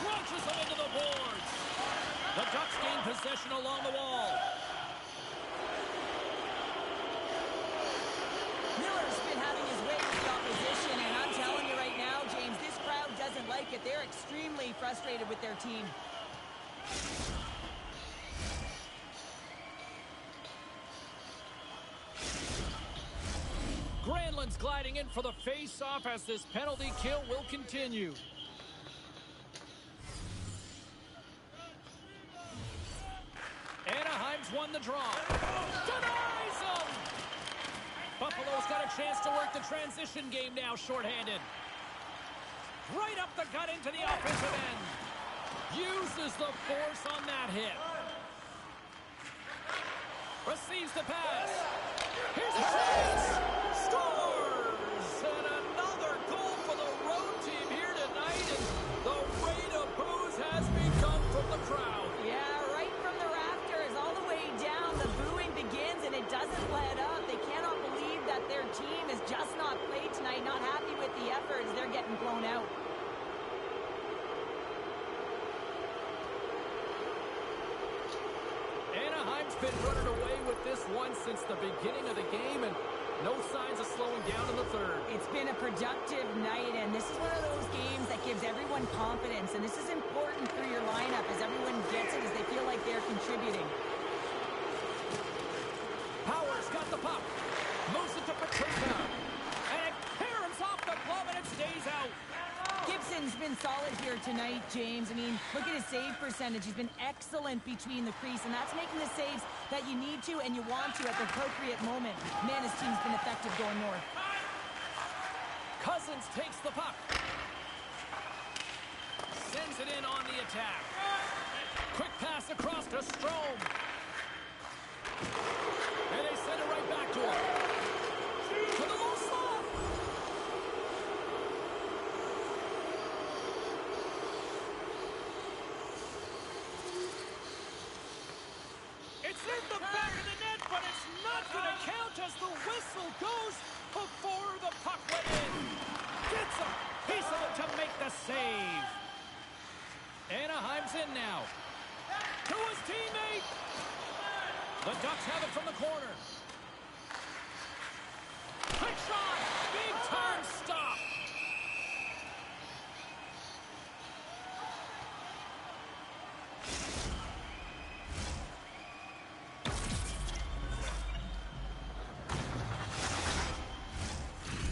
Speaker 2: Crunches him into the boards. The Ducks gain possession along the wall.
Speaker 3: Miller's been having his way with the opposition, and I'm telling you right now, James, this crowd doesn't like it. They're extremely frustrated with their team.
Speaker 2: Granlund's gliding in for the face-off as this penalty kill will continue. Anaheim's won the draw. Denies him! Buffalo's got a chance to work the transition game now, shorthanded. Right up the gut into the offensive end. Uses the force on that hit. Receives the pass. Here's a chance. Scores! And another goal for the road team here tonight. And the rate of boos has begun from the crowd.
Speaker 3: Yeah, right from the rafters all the way down. The booing begins, and it doesn't let up. They cannot believe that their team has just not played tonight, not happy with the efforts. They're getting blown out.
Speaker 2: Anaheim's been running away with this one since the beginning of the game, and no signs of slowing down in the third.
Speaker 3: It's been a productive night, and this is one of those games that gives everyone confidence, and this is important for your lineup as everyone gets it, as they feel like they're contributing.
Speaker 2: Power's got the puck. Moves it to Patricia. And it caroms off the glove, and it stays out.
Speaker 3: Gibson's been solid here tonight, James. I mean, look at his save percentage. He's been excellent between the crease, and that's making the saves that you need to and you want to at the appropriate moment. Man, his team's been effective going north.
Speaker 2: Cousins takes the puck. Sends it in on the attack. Quick pass across to Strome. And they send it right back to him. To the low slot. It's in the back of the net, but it's not going to count as the whistle goes before the puck went in. Gets a piece of it to make the save. Anaheim's in now. To his teammate. The Ducks have it from the corner. Quick shot. Big time stop.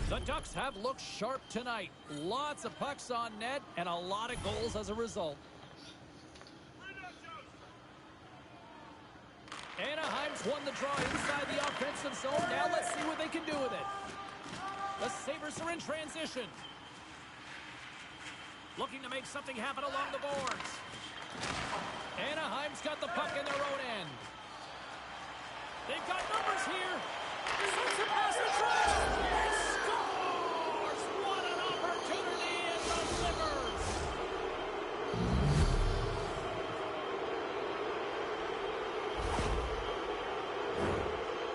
Speaker 2: The Ducks Ducks have looked sharp tonight. Lots of pucks on net and a lot of goals as a result. Anaheim's won the draw inside the offensive zone. Now let's see what they can do with it. The Sabres are in transition. Looking to make something happen along the boards. Anaheim's got the puck in their own end. They've got numbers here. Sends it past the track. And scores! What an opportunity in the Sabres!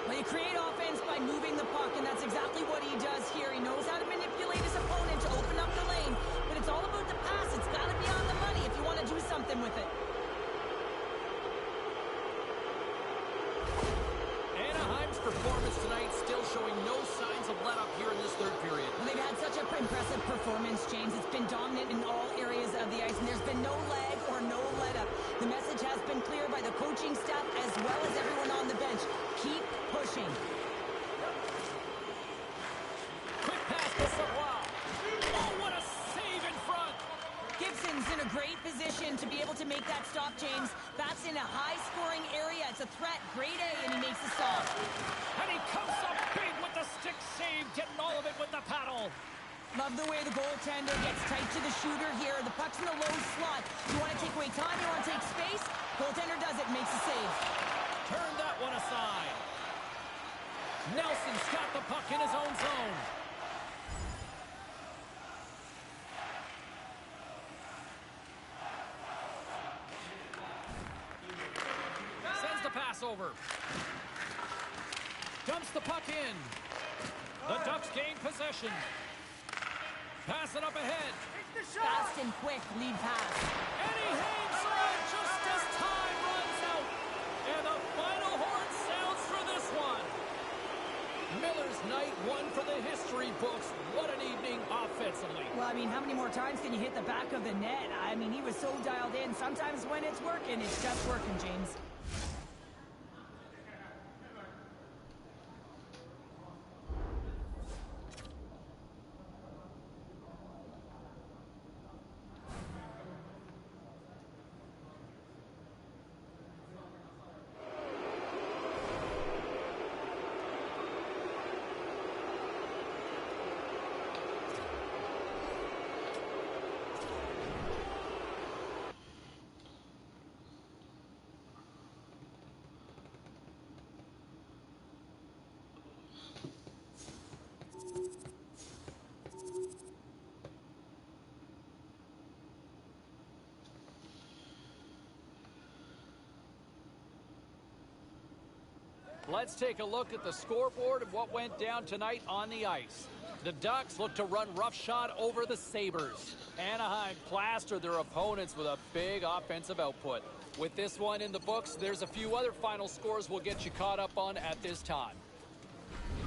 Speaker 3: Well, you create offense by moving the puck, and that's exactly what he does here. He knows how to manipulate his opponent to open up the lane, but it's all about the pass. It's got to be on the money if you want to do something with it.
Speaker 2: Anaheim's performance tonight still showing no signs of let up here in this third period.
Speaker 3: Well, they've had such an impressive performance, James. It's been dominant in all areas of the ice, and there's been no lag or no let-up. The message has been clear by the coaching staff as well as everyone on the bench. Keep pushing.
Speaker 2: Quick pass to Savoie. Oh, what a save in front!
Speaker 3: Gibson's in a great position to be able to make that stop, James. That's in a high-scoring area. It's a threat. Grade A, and he makes the stop.
Speaker 2: And he comes up big with the stick save, getting all of it with the paddle.
Speaker 3: Love the way the goaltender gets tight to the shooter here. The puck's in the low slot. You want to take away time, you want to take space. Goaltender does it, makes a save.
Speaker 2: Turn that one aside. Nelson's got the puck in his own zone. Sends the pass over. Dumps the puck in. The Ducks gain possession. Pass it up ahead.
Speaker 3: Fast and quick lead pass.
Speaker 2: And he hangs on just as time runs out. And the final horn sounds for this one. Miller's night one for the history books. What an evening offensively.
Speaker 3: Well, I mean, how many more times can you hit the back of the net? I mean, he was so dialed in. Sometimes when it's working, it's just working, James.
Speaker 2: Let's take a look at the scoreboard of what went down tonight on the ice. The Ducks look to run roughshod over the Sabres. Anaheim plastered their opponents with a big offensive output. With this one in the books, there's a few other final scores we'll get you caught up on at this time.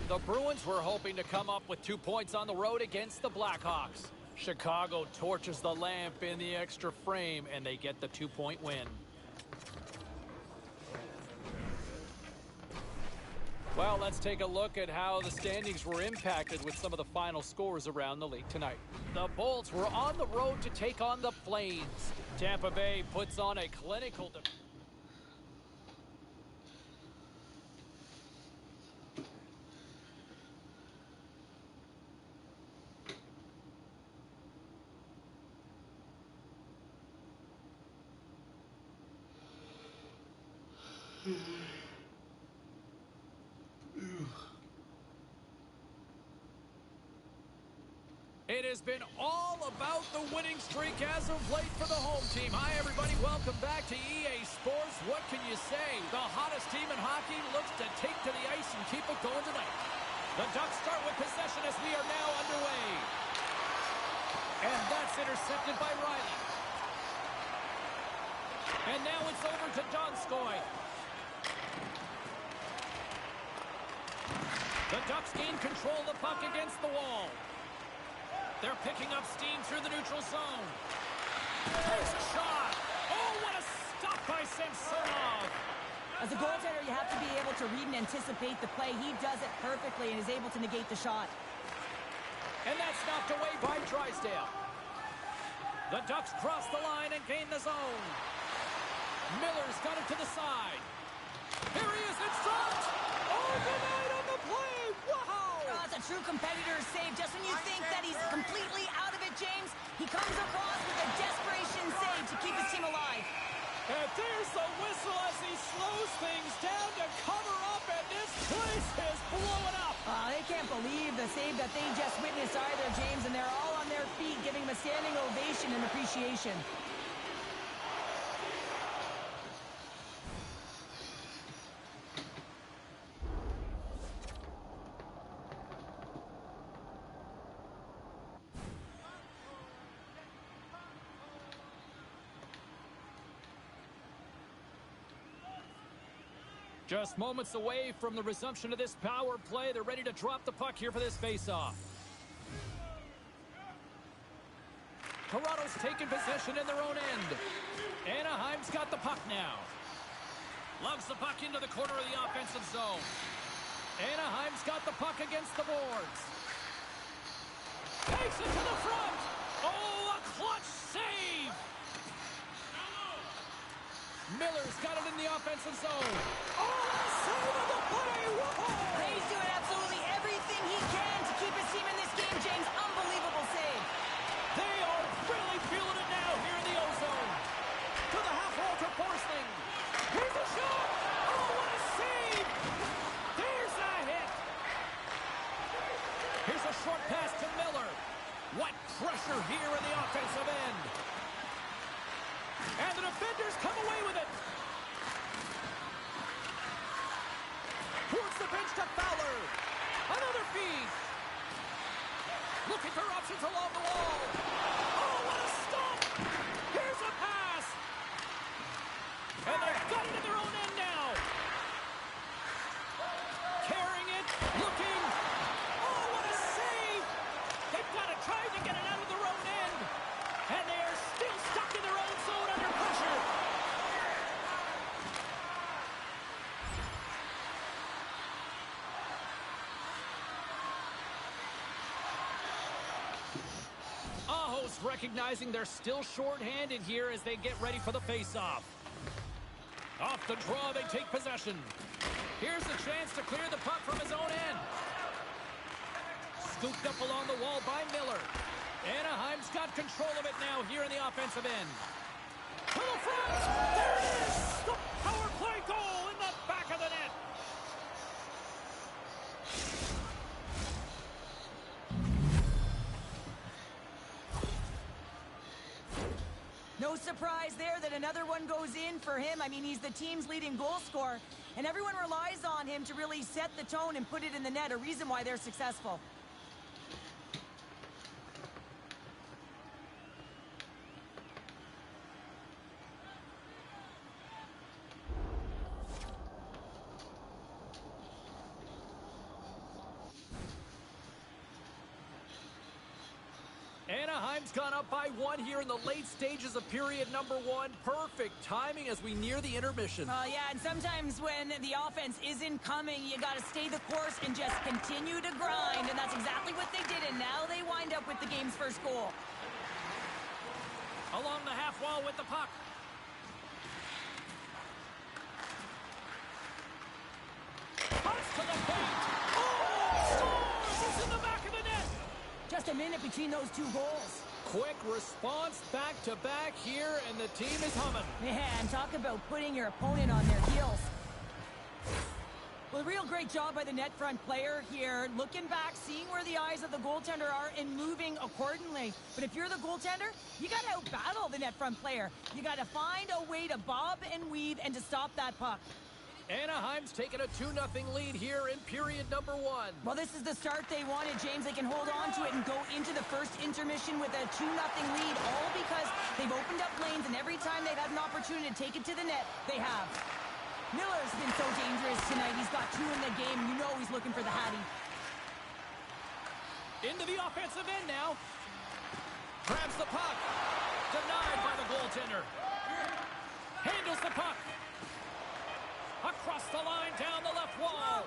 Speaker 2: The Bruins were hoping to come up with 2 points on the road against the Blackhawks. Chicago torches the lamp in the extra frame, and they get the 2-point win. Well, let's take a look at how the standings were impacted with some of the final scores around the league tonight. The Bolts were on the road to take on the Flames. Tampa Bay puts on a clinical... It has been all about the winning streak as of late for the home team. Hi, everybody. Welcome back to EA Sports. What can you say? The hottest team in hockey looks to take to the ice and keep it going tonight. The Ducks start with possession as we are now underway. And that's intercepted by Riley. And now it's over to Donskoy. The Ducks gain control of the puck against the wall. They're picking up steam through the neutral zone. Takes a shot. Oh, what a stop by Samsonov.
Speaker 3: As a goaltender, you have to be able to read and anticipate the play. He does it perfectly and is able to negate the shot.
Speaker 2: And that's knocked away by Drysdale. The Ducks cross the line and gain the zone. Miller's got it to the side. Here he is in front. Oh, denied on the play. Wow!
Speaker 3: Oh, it's a true competitor's save. Just when you think that he's completely out of it, James, he comes across with a desperation save to keep his team alive.
Speaker 2: And there's the whistle as he slows things down to cover up, and this place is blowing up.
Speaker 3: They can't believe the save that they just witnessed either, James, and they're all on their feet giving him a standing ovation and appreciation.
Speaker 2: Just moments away from the resumption of this power play. They're ready to drop the puck here for this faceoff. Toronto's taken possession in their own end. Anaheim's got the puck now. Lugs the puck into the corner of the offensive zone. Anaheim's got the puck against the boards. Takes it to the front. Oh, a clutch save. Miller's got it in the offensive zone. Oh, save of the play! Whoa!
Speaker 3: He's doing absolutely everything he can to keep his team in this game, James. Unbelievable save.
Speaker 2: They are really feeling it now here in the O-zone. To the half wall to Forsling. Here's a shot! Oh, what a save! There's a hit! Here's a short pass to Miller. What pressure here in the offensive end. And the defenders come away with it. Towards the bench to Fowler. Another feed. Look at their options along the wall. Oh, what a stop. Here's a pass. And they've got it in their own end now. Carrying it. Looking. Oh, what a save. They've got to try to get it out of their own end. And they are still stuck in their own zone under pressure. Aho's recognizing they're still short-handed here as they get ready for the face-off. Off the draw, they take possession. Here's a chance to clear the puck from his own end. Scooped up along the wall by Miller. Anaheim's got control of it now here in the offensive end. To the front! There it is! The power play goal in the back of the net!
Speaker 3: No surprise there that another one goes in for him. I mean, he's the team's leading goal scorer, and everyone relies on him to really set the tone and put it in the net, a reason why they're successful.
Speaker 2: Anaheim's gone up by one here in the late stages of period number one. Perfect timing as we near the intermission.
Speaker 3: Yeah, and sometimes when the offense isn't coming, you got to stay the course and just continue to grind, and that's exactly what they did, and now they wind up with the game's first goal.
Speaker 2: Along the half wall with the puck. Punch to the paint. Oh, scores! It's in the back of the net.
Speaker 3: Just a minute between those two goals.
Speaker 2: Quick response back-to-back here, and the team is humming.
Speaker 3: Man, talk about putting your opponent on their heels. Well, a real great job by the net front player here, looking back, seeing where the eyes of the goaltender are, and moving accordingly. But if you're the goaltender, you got to out-battle the net front player. You got to find a way to bob and weave and to stop that puck.
Speaker 2: Anaheim's taken a 2-0 lead here in period number one.
Speaker 3: Well, this is the start they wanted, James. They can hold on to it and go into the first intermission with a 2-0 lead, all because they've opened up lanes, and every time they've had an opportunity to take it to the net, they have. Miller's been so dangerous tonight. He's got two in the game. You know he's looking for the Hattie.
Speaker 2: Into the offensive end now. Grabs the puck. Denied by the goaltender. Handles the puck. Across the line, down the left wall.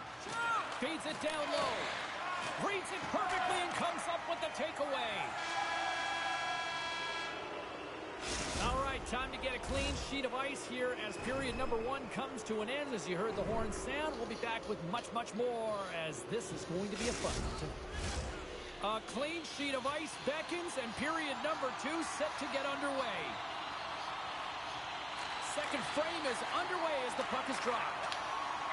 Speaker 2: Feeds it down low. Reads it perfectly and comes up with the takeaway. All right, time to get a clean sheet of ice here as period number 1 comes to an end. As you heard the horn sound, we'll be back with much, much more as this is going to be a fun one. A clean sheet of ice beckons and period number 2 set to get underway. Second frame is underway as the puck is dropped.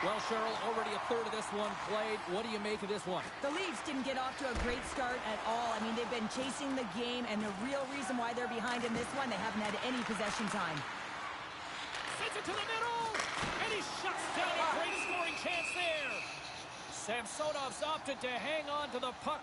Speaker 2: Well, Cheryl, already a third of this one played. What do you make of this one?
Speaker 3: The Leafs didn't get off to a great start at all. I mean, they've been chasing the game, and the real reason why they're behind in this one, they haven't had any possession time.
Speaker 2: Sends it to the middle, and he shuts down a great scoring chance there. Samsonov's opted to hang on to the puck.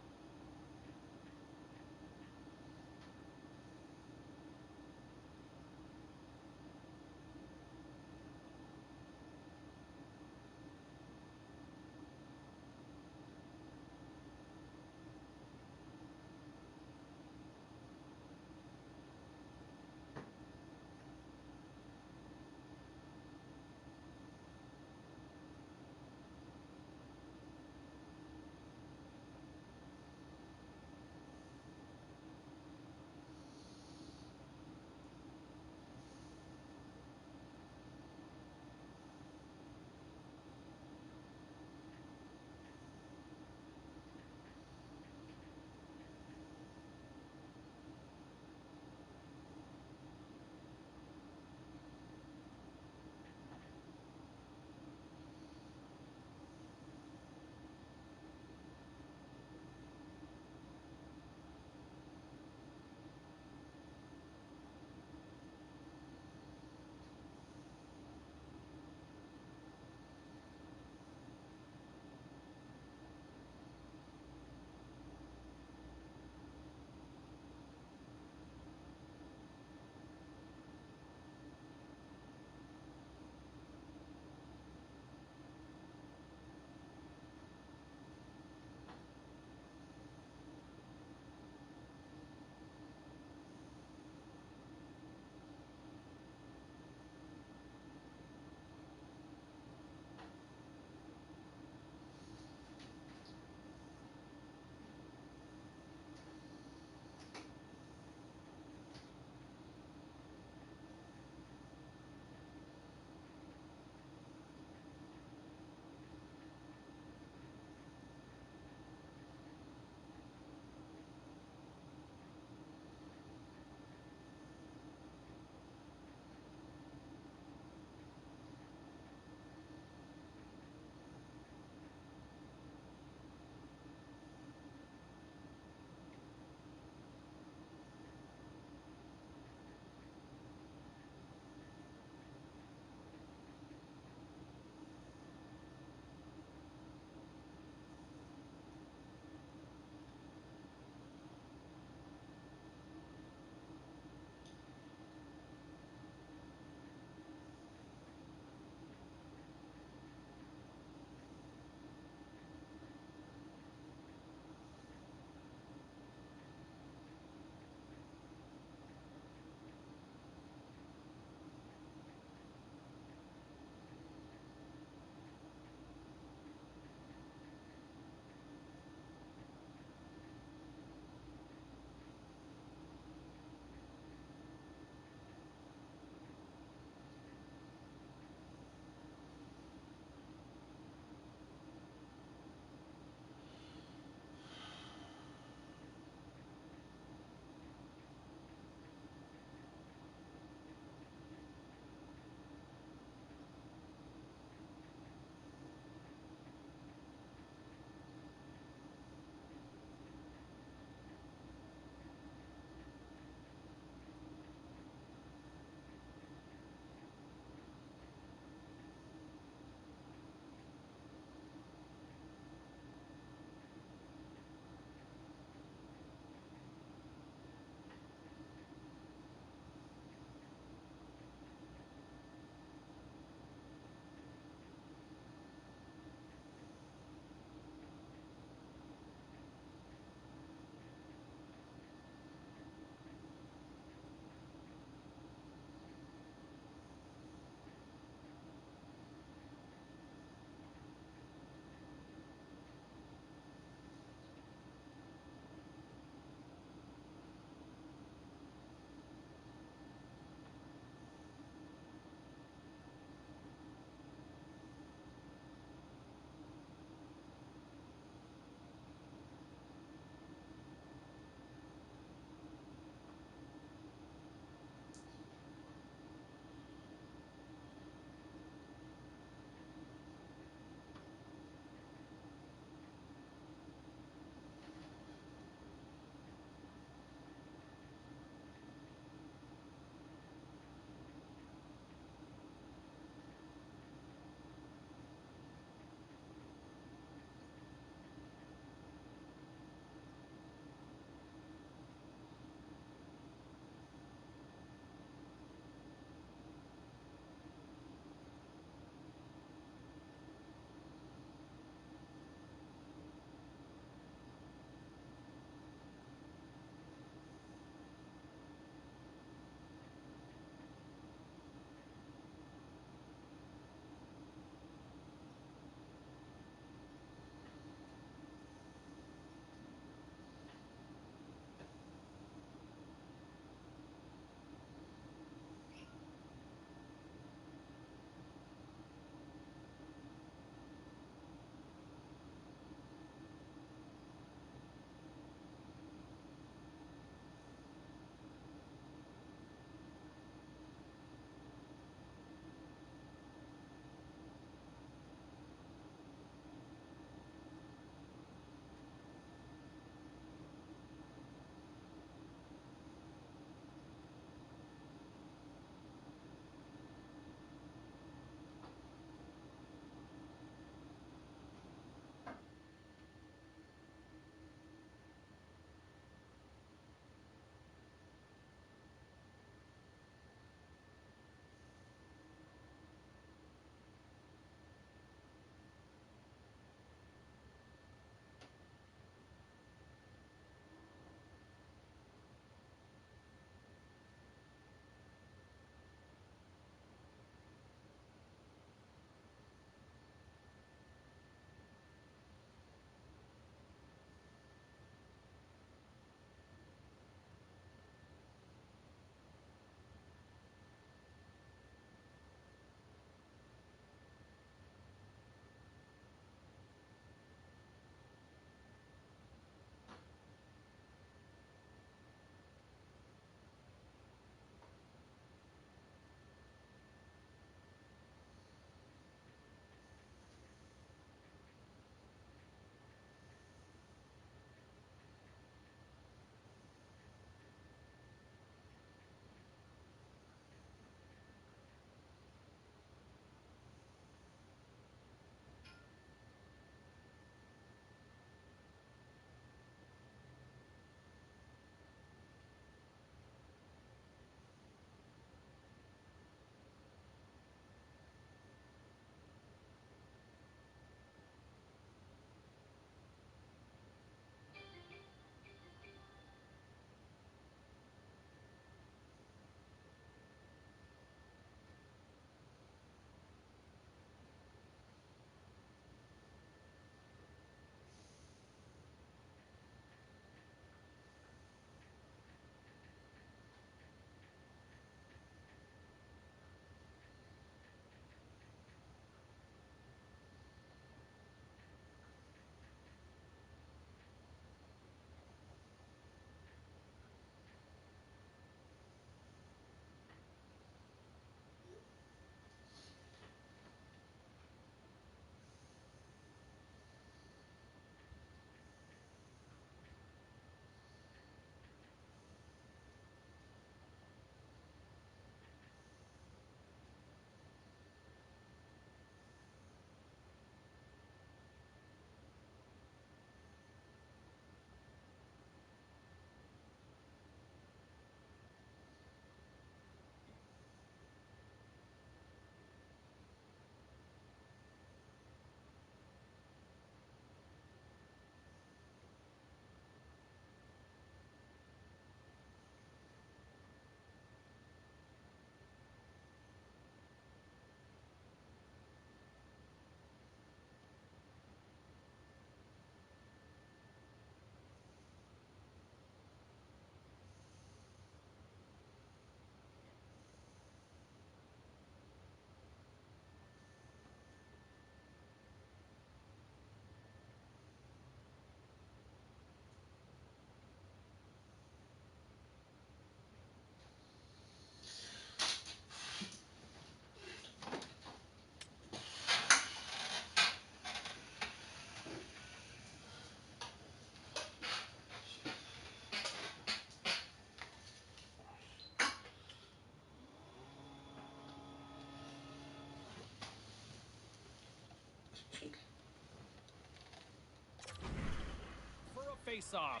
Speaker 2: faceoff.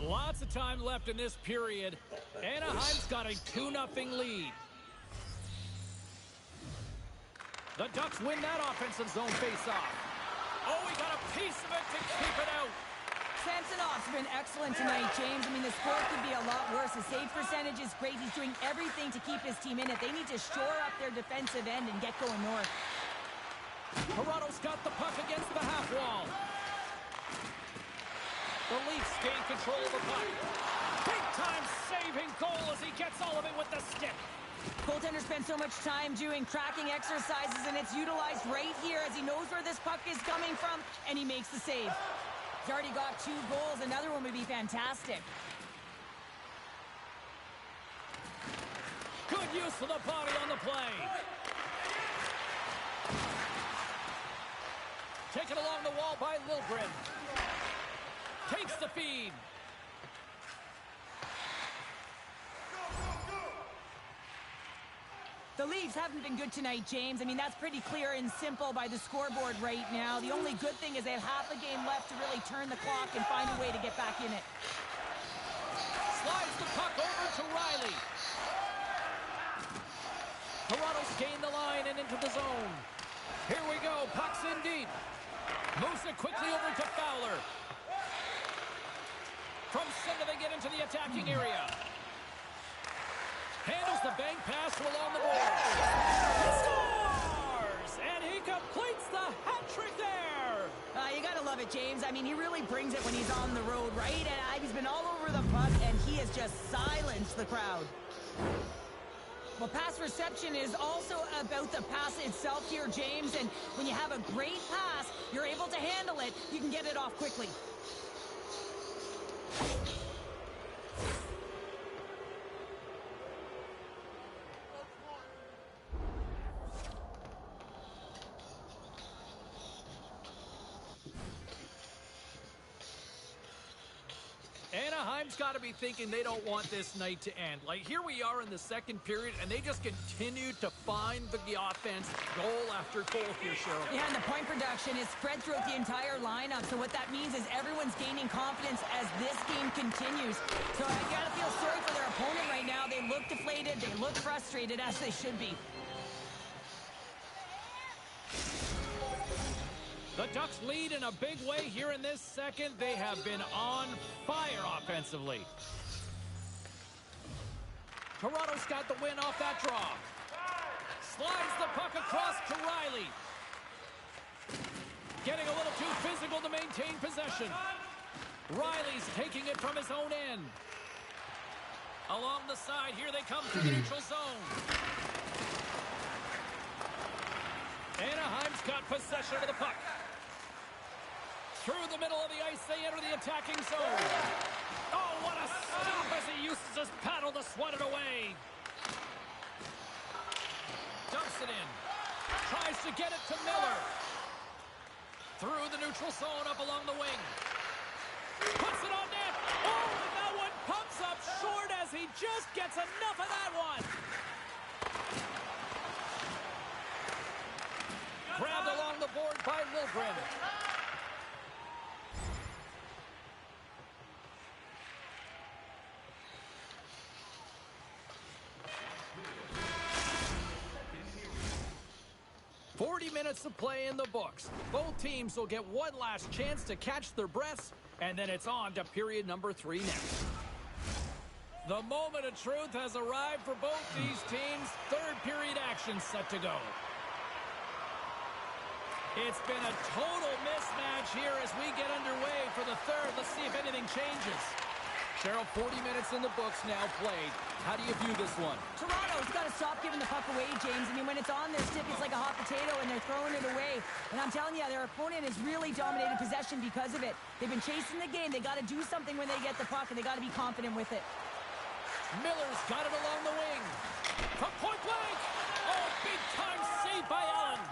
Speaker 2: Lots of time left in this period. Anaheim's got a 2-0 lead. The Ducks win that offensive zone faceoff. Oh, he got a piece of it to keep it out.
Speaker 3: Samsonov's been excellent tonight, James. I mean, the score could be a lot worse. The save percentage is great. He's doing everything to keep his team in it. They need to shore up their defensive end and get going north.
Speaker 2: Toronto's got the puck against the half wall. The Leafs gain control of the puck. Big-time saving goal as he gets all of it with the stick.
Speaker 3: Goaltender spends so much time doing tracking exercises, and it's utilized right here as he knows where this puck is coming from, and he makes the save. He's already got 2 goals. Another one would be fantastic.
Speaker 2: Good use of the body on the play. Taken along the wall by Liljegren. Takes the feed.
Speaker 3: The Leafs haven't been good tonight, James. I mean, that's pretty clear and simple by the scoreboard right now. The only good thing is they have half a game left to really turn the clock and find a way to get back in it.
Speaker 2: Slides the puck over to Riley. Toronto's gained the line and into the zone. Here we go. Puck's in deep. Moves it quickly over to Fowler. From center, they get into the attacking area. Handles the bank pass from along the boards. He scores! And he completes the hat trick there.
Speaker 3: You gotta love it, James. I mean, he really brings it when he's on the road, right? And he's been all over the puck, and he has just silenced the crowd. Well, pass reception is also about the pass itself here, James. And when you have a great pass, you're able to handle it. You can get it off quickly.
Speaker 2: Anaheim's got to be thinking they don't want this night to end. Like, here we are in the second period, and they just continue to find the offense goal after goal here, Cheryl.
Speaker 3: Yeah, and the point production is spread throughout the entire lineup. So what that means is everyone's gaining confidence as this game continues. So I got to feel sorry for their opponent right now. They look deflated. They look frustrated, as they should be.
Speaker 2: The Ducks lead in a big way here in this second. They have been on fire offensively. Toronto's got the win off that draw. Slides the puck across to Riley. Getting a little too physical to maintain possession. Riley's taking it from his own end. Along the side, here they come through the neutral zone. Anaheim's got possession of the puck. Through the middle of the ice, they enter the attacking zone. Oh, what a stop as he uses his paddle to swat it away. Dumps it in. Tries to get it to Miller. Through the neutral zone, up along the wing. Puts it on net. Oh, and that one pumps up short as he just gets enough of that one. Grabbed along the board by Liljegren. Minutes of play in the books. Both teams will get one last chance to catch their breaths, and then it's on to period number 3 next. The moment of truth has arrived for both these teams. Third period action set to go. It's been a total mismatch here as we get underway for the third. Let's see if anything changes. Cheryl, 40 minutes in the books now played. How do you view this one?
Speaker 3: Toronto's got to stop giving the puck away, James. I mean, when it's on their stick, it's like a hot potato, and they're throwing it away. And I'm telling you, their opponent has really dominated possession because of it. They've been chasing the game. They got to do something when they get the puck, and they got to be confident with it.
Speaker 2: Miller's got it along the wing. From point blank. Oh, big time save by Allen.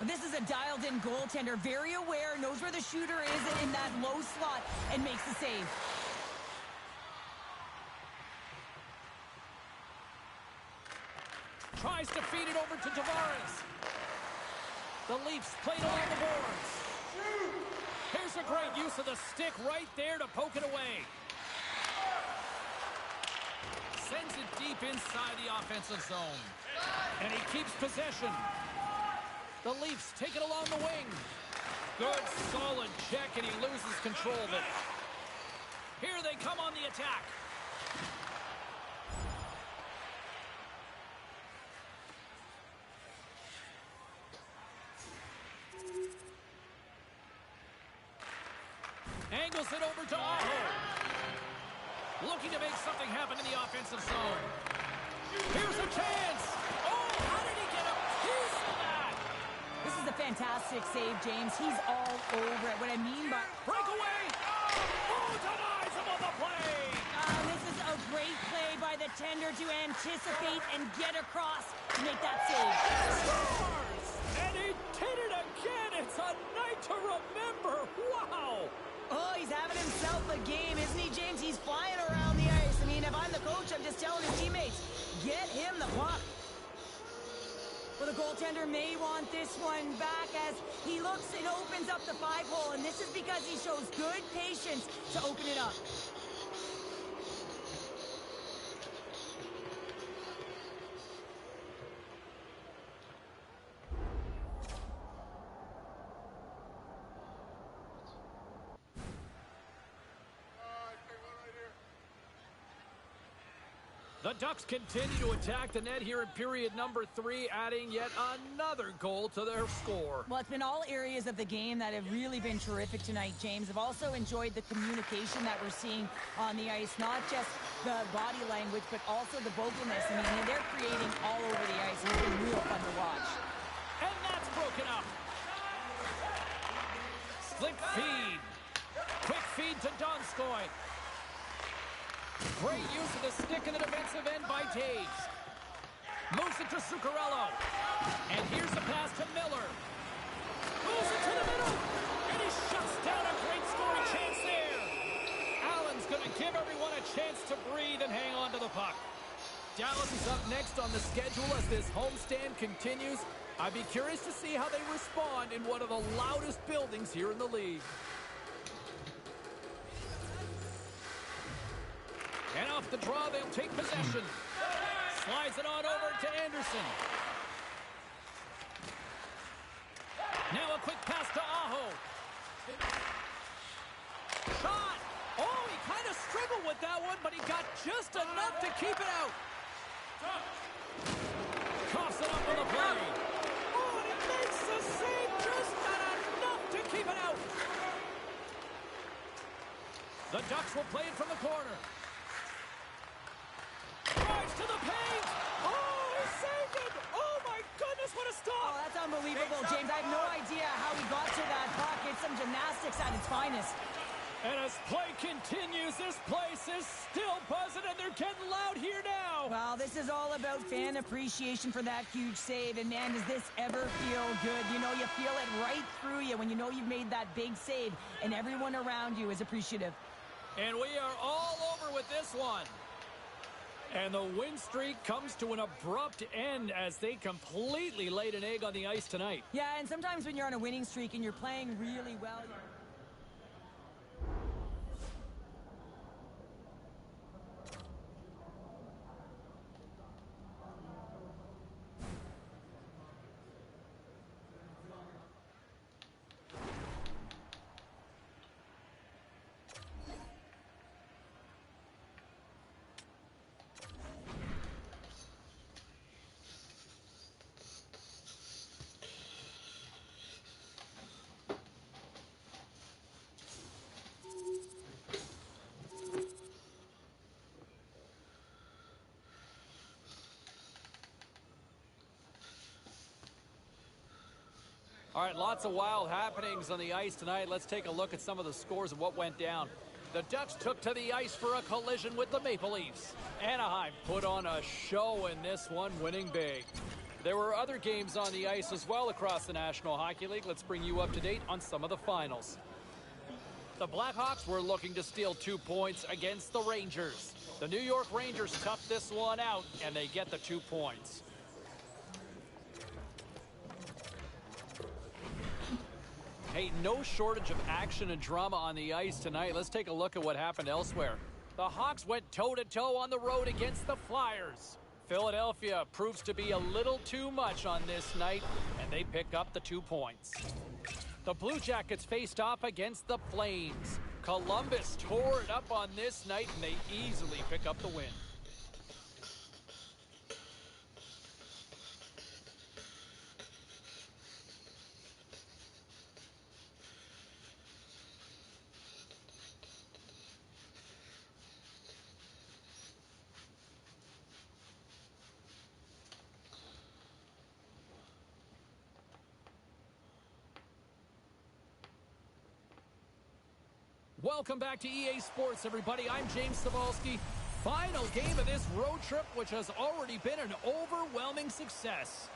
Speaker 3: This is a dialed-in goaltender, very aware, knows where the shooter is in that low slot, and makes the save.
Speaker 2: Tries to feed it over to Tavares. The Leafs played along the boards. Here's a great use of the stick right there to poke it away. Sends it deep inside the offensive zone. And he keeps possession. The Leafs take it along the wing. Good, solid check, and he loses control of it. Here they come on the attack. Angles it over to Aho. Looking to make something happen in the offensive zone. Here's a chance. Oh, how did he get a piece of that?
Speaker 3: This is a fantastic save, James. He's all over it. What I mean by...
Speaker 2: Breakaway. Oh, denies him on the play.
Speaker 3: This is a great play by the tender to anticipate and get across to make that save.
Speaker 2: Scores! And he did it again. It's a night to remember. Wow.
Speaker 3: Oh, he's having himself a game, isn't he, James? He's flying around the ice. I mean, if I'm the coach, I'm just telling his teammates, get him the puck. Well, the goaltender may want this one back as he looks and opens up the 5-hole, and this is because he shows good patience to open it up.
Speaker 2: The Ducks continue to attack the net here in period number 3, adding yet another goal to their score.
Speaker 3: Well, it's been all areas of the game that have really been terrific tonight, James. I've also enjoyed the communication that we're seeing on the ice, not just the body language, but also the vocalness. I mean, they're creating all over the ice. It's been real fun to watch.
Speaker 2: And that's broken up. Slip feed. Quick feed to Donskoy. Great use of the stick in the defensive end by Taves. Moves it to Zuccarello. And here's the pass to Miller. Moves it to the middle. And he shuts down a great scoring chance there. Allen's going to give everyone a chance to breathe and hang on to the puck. Dallas is up next on the schedule as this homestand continues. I'd be curious to see how they respond in one of the loudest buildings here in the league. And off the draw, they'll take possession. Slides it on over to Anderson. Now a quick pass to Aho. Shot! Oh, he kind of struggled with that one, but he got just enough to keep it out. Coughs it up on the play. Oh, and he makes the save, just not enough to keep it out. The Ducks will play it from the corner. Drives to the paint. Oh, he saved it. Oh, my goodness, what a stop.
Speaker 3: Oh, that's unbelievable, James. I have no idea how he got to that puck. It's some gymnastics at its finest.
Speaker 2: And as play continues, this place is still buzzing, and they're getting loud here now.
Speaker 3: Well, this is all about fan appreciation for that huge save. And, man, does this ever feel good? You know, you feel it right through you when you know you've made that big save, and everyone around you is appreciative.
Speaker 2: And we are all over with this one. And the win streak comes to an abrupt end as they completely laid an egg on the ice tonight.
Speaker 3: Yeah, and sometimes when you're on a winning streak and you're playing really well...
Speaker 2: All right, lots of wild happenings on the ice tonight. Let's take a look at some of the scores of what went down. The Ducks took to the ice for a collision with the Maple Leafs. Anaheim put on a show in this one, winning big. There were other games on the ice as well across the National Hockey League. Let's bring you up to date on some of the finals. The Blackhawks were looking to steal 2 points against the Rangers. The New York Rangers toughed this one out, and they get the 2 points. Hey, no shortage of action and drama on the ice tonight. Let's take a look at what happened elsewhere. The Hawks went toe-to-toe on the road against the Flyers. Philadelphia proves to be a little too much on this night, and they pick up the 2 points. The Blue Jackets faced off against the Flames. Columbus tore it up on this night, and they easily pick up the win. Welcome back to EA Sports, everybody. I'm James Cebulski. Final game of this road trip, which has already been an overwhelming success.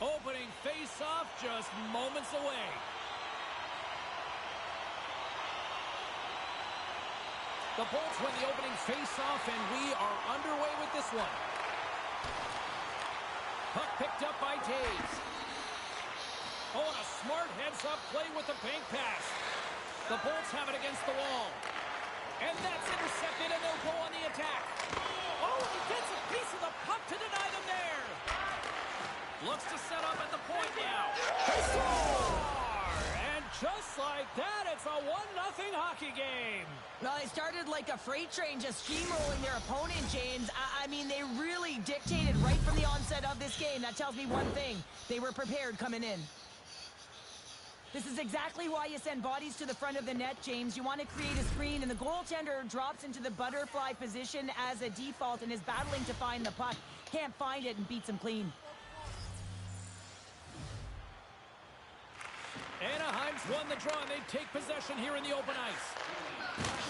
Speaker 2: Opening face-off just moments away. The Bolts win the opening face-off, and we are underway with this one. Puck picked up by Taves. Oh, and a smart heads-up play with the bank pass. The Bolts have it against the wall. And that's intercepted, and they'll go on the attack. Oh, he gets a piece of the puck to deny them there. Looks to set up at the point now. They score! And just like that, it's a 1-0 hockey game.
Speaker 3: Well, they started like a freight train just steamrolling their opponent, James. I mean, they really dictated right from the onset of this game. That tells me one thing. They were prepared coming in. This is exactly why you send bodies to the front of the net, James. You want to create a screen, and the goaltender drops into the butterfly position as a default and is battling to find the puck. Can't find it and beats him clean.
Speaker 2: Anaheim's won the draw, and they take possession here in the open ice.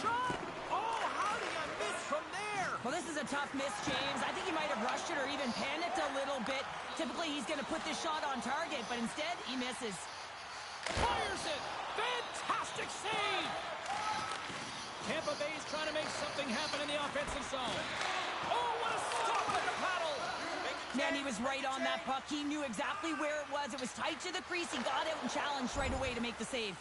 Speaker 2: Shot! Oh, how do you miss from there?
Speaker 3: Well, this is a tough miss, James. I think he might have rushed it or even panicked a little bit. Typically, he's going to put this shot on target, but instead, he misses.
Speaker 2: Fires it! Fantastic save! Tampa Bay's trying to make something happen in the offensive zone. Oh, what a stop with the paddle!
Speaker 3: Man, he was right on that puck. He knew exactly where it was. It was tight to the crease. He got out and challenged right away to make the save.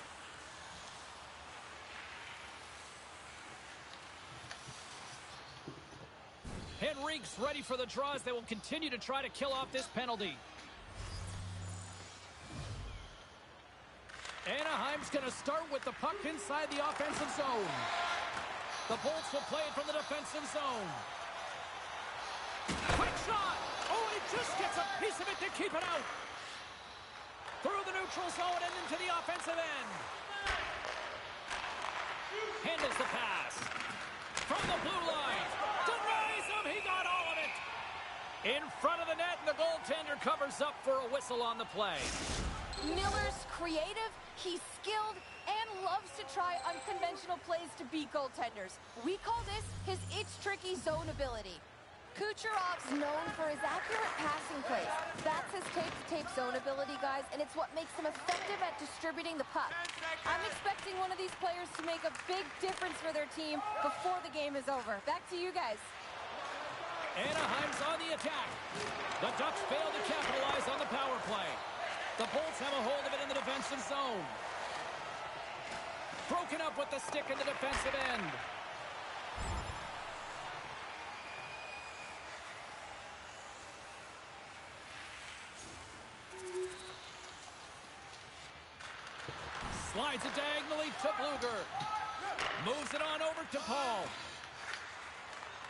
Speaker 2: Henrique's ready for the draws. They will continue to try to kill off this penalty. Anaheim's going to start with the puck inside the offensive zone. The Bolts will play it from the defensive zone. Quick shot! Oh, and he just gets a piece of it to keep it out. Through the neutral zone and into the offensive end. Handles the pass. From the blue line. Denies him. He got all of it. In front of the net, and the goaltender covers up for a whistle on the play.
Speaker 4: Miller's creative, he's skilled, and loves to try unconventional plays to beat goaltenders. We call this his It's Tricky zone ability. Kucherov's known for his accurate passing plays. That's his tape-to-tape zone ability, guys, and it's what makes him effective at distributing the puck. I'm expecting one of these players to make a big difference for their team before the game is over. Back to you guys.
Speaker 2: Anaheim's on the attack. The Ducks fail to capitalize on the power play. The Bolts have a hold of it in the defensive zone. Broken up with the stick in the defensive end. Slides it diagonally to Bluger. Moves it on over to Paul.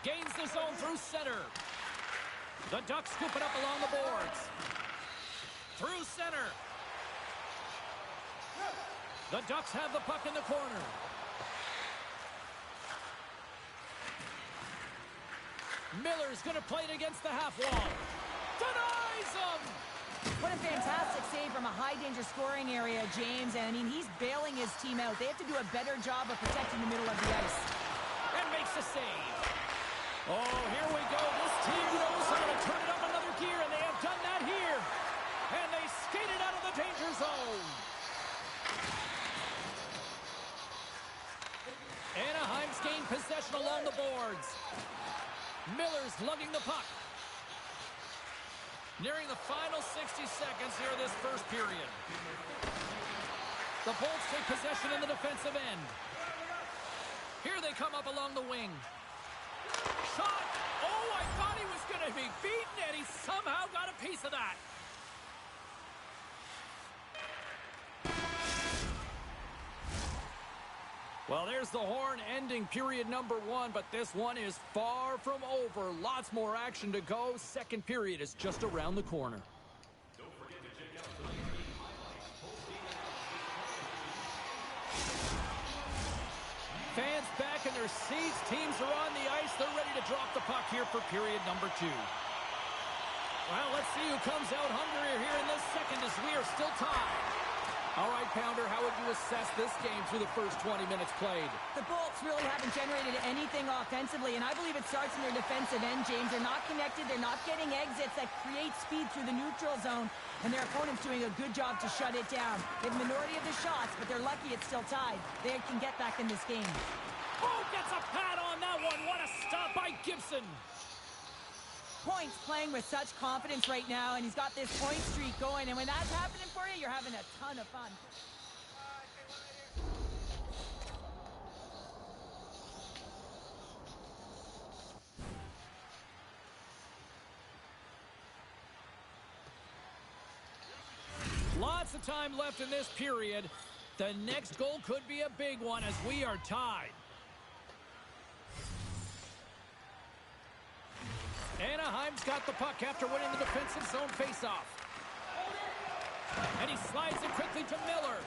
Speaker 2: Gains the zone through center. The Ducks scoop it up along the boards. Through center. The Ducks have the puck in the corner. Miller's going to play it against the half wall. Denies him!
Speaker 3: What a fantastic save from a high-danger scoring area, James. And, I mean, he's bailing his team out. They have to do a better job of protecting the middle of the ice.
Speaker 2: And makes the save. Oh, here we go. This team knows how to turn it up another gear, and they have done that here. And they skated out of the danger zone. Anaheim's gained possession along the boards. Miller's lugging the puck. Nearing the final 60 seconds here of this first period. The Bolts take possession in the defensive end. Here they come up along the wing. Shot! Oh, I thought he was going to be beaten, and he somehow got a piece of that. Well, there's the horn ending period number 1, but this one is far from over. Lots more action to go. Second period is just around the corner. Fans back in their seats. Teams are on the ice. They're ready to drop the puck here for period number 2. Well, let's see who comes out hungrier here in this second as we are still tied. All right, Pounder, how would you assess this game through the first 20 minutes played?
Speaker 3: The Bolts really haven't generated anything offensively, and I believe it starts in their defensive end, James. They're not connected. They're not getting exits that create speed through the neutral zone, and their opponent's doing a good job to shut it down. They have the minority of the shots, but they're lucky it's still tied. They can get back in this game.
Speaker 2: Oh, gets a pad on that one. What a stop by Gibson.
Speaker 3: Points playing with such confidence right now, and he's got this point streak going, and when that's happening for you, you're having a ton of fun. Lots of time left in this period. The next goal could be a big one as we are tied. Anaheim's got the puck after winning the defensive zone faceoff. And he slides it quickly to Miller.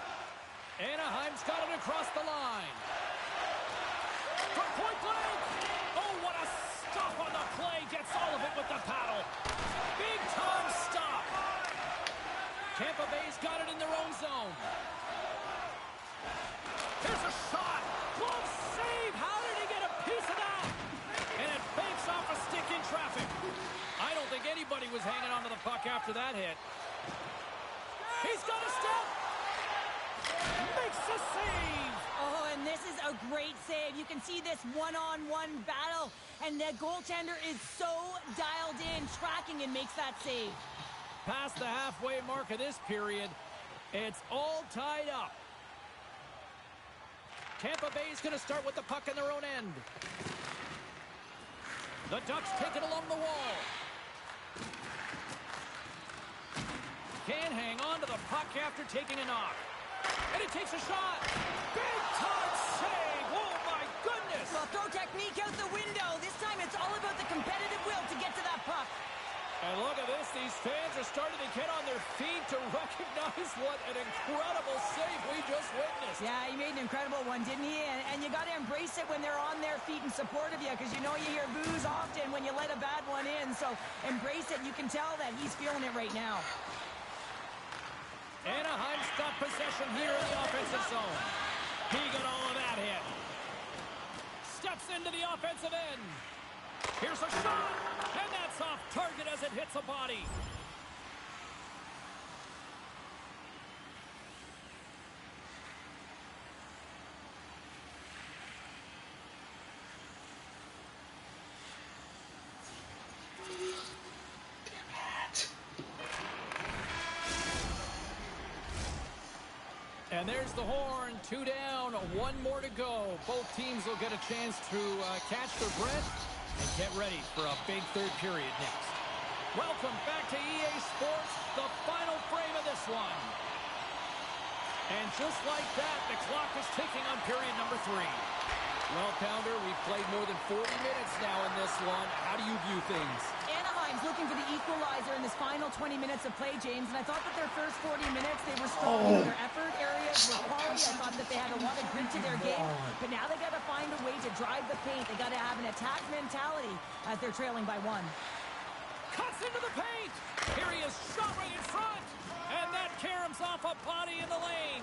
Speaker 3: Anaheim's got it across the line. For point blank! Oh, what a stop on the play. Gets all of it with the paddle. Big time stop. Tampa Bay's got it in their own zone. Here's a shot. Close save. How did he get a piece of that? And it fakes off a stick in traffic. I don't think anybody was hanging onto the puck after that hit. He's got a step. Makes a save. Oh, and this is a great save. You can see this one-on-one battle, and the goaltender is so dialed in, tracking, and makes that save. Past the halfway mark of this period, it's all tied up. Tampa Bay's going to start with the puck in their own end. The Ducks take it along the wall. Can't hang on to the puck after taking a knock. And it takes a shot. Big time save. Oh, my goodness. Well, throw technique out the window. This time it's all about the competitive will to get to that puck. And look at this. These fans are starting to get on their feet to recognize what an incredible save we just witnessed. Yeah, he made an incredible one, didn't he? And you got to embrace it when they're on their feet in support of you, because you know you hear boos often when you let a bad one in. So embrace it. You can tell that he's feeling it right now. Anaheim's got possession here in the offensive zone. He got all of that hit. Steps into the offensive end. Here's a shot, and that's off target as it hits a body. And there's the horn. 2 down, 1 more to go. Both teams will get a chance to catch their breath and get ready for a big third period next. Welcome back to EA Sports, the final frame of this one. And just like that, the clock is ticking on period number 3. Well, Pounder, we've played more than 40 minutes now in this one. How do you view things? Anaheim's looking for the equalizer in this final 20 minutes of play, James, and I thought that their first 40 minutes, they were strong. Their effort areas were quality. I thought that they had a lot of grit to their game, but now they got to find a way to drive the paint. They got to have an attack mentality as they're trailing by 1. Cuts into the paint. Here he is, shot right in front, and that caroms off a body in the lane.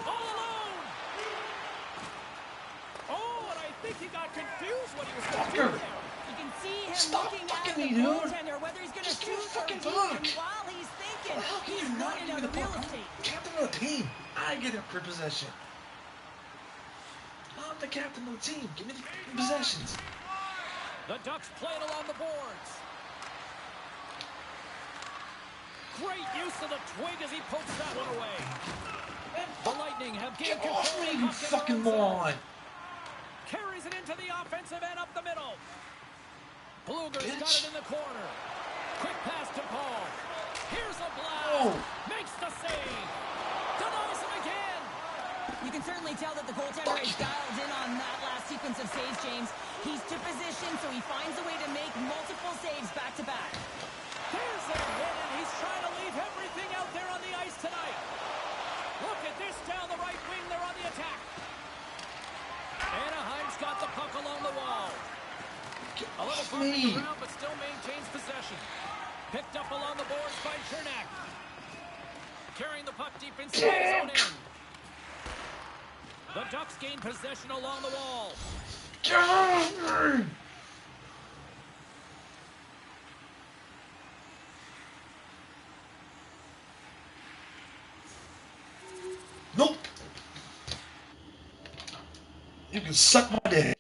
Speaker 3: All alone. Oh, and I think he got confused what he was going to do there. see him
Speaker 1: Stop
Speaker 3: looking
Speaker 1: fucking
Speaker 3: at
Speaker 1: me,
Speaker 3: the
Speaker 1: dude.
Speaker 3: goaltender, whether he's going to
Speaker 1: Just give me
Speaker 3: shoot
Speaker 1: the fucking
Speaker 3: or
Speaker 1: puck.
Speaker 3: and while he's thinking,
Speaker 1: How can
Speaker 3: he's
Speaker 1: you not
Speaker 3: running
Speaker 1: give me
Speaker 3: out
Speaker 1: the
Speaker 3: of real
Speaker 1: puck?
Speaker 3: estate.
Speaker 1: I'm captain of the team. I get it for possession. I'm the captain of the team. Give me the possessions.
Speaker 2: The Ducks play it along the boards. Great use of the twig as he pokes that one away. The Lightning have gained
Speaker 1: Get off
Speaker 2: control
Speaker 1: me,
Speaker 2: of the
Speaker 1: you
Speaker 2: puck in
Speaker 1: fucking
Speaker 2: their own zone.
Speaker 1: moron.
Speaker 2: Carries it into the offensive end up the middle. Bluger's got
Speaker 1: Bitch.
Speaker 2: it in the corner. Quick pass to Paul. Here's a blast.
Speaker 1: Oh.
Speaker 2: Makes the save. Denies him again.
Speaker 3: You can certainly tell that the goaltender is dialed in on that last sequence of saves, James. He's to position, so he finds a way to make multiple saves back-to-back.
Speaker 2: Here's a hit, and he's trying to leave everything out there on the ice tonight. Look at this down the right wing. They're on the attack. Anaheim's got the puck along the wall.
Speaker 1: Get
Speaker 2: A little
Speaker 1: off
Speaker 2: bumping
Speaker 1: me.
Speaker 2: around, but still maintains possession. Picked up along the boards by Chernak. Carrying the puck deep inside his own end. The Ducks gain possession along the wall.
Speaker 1: Get off me. Nope. You can suck my dick.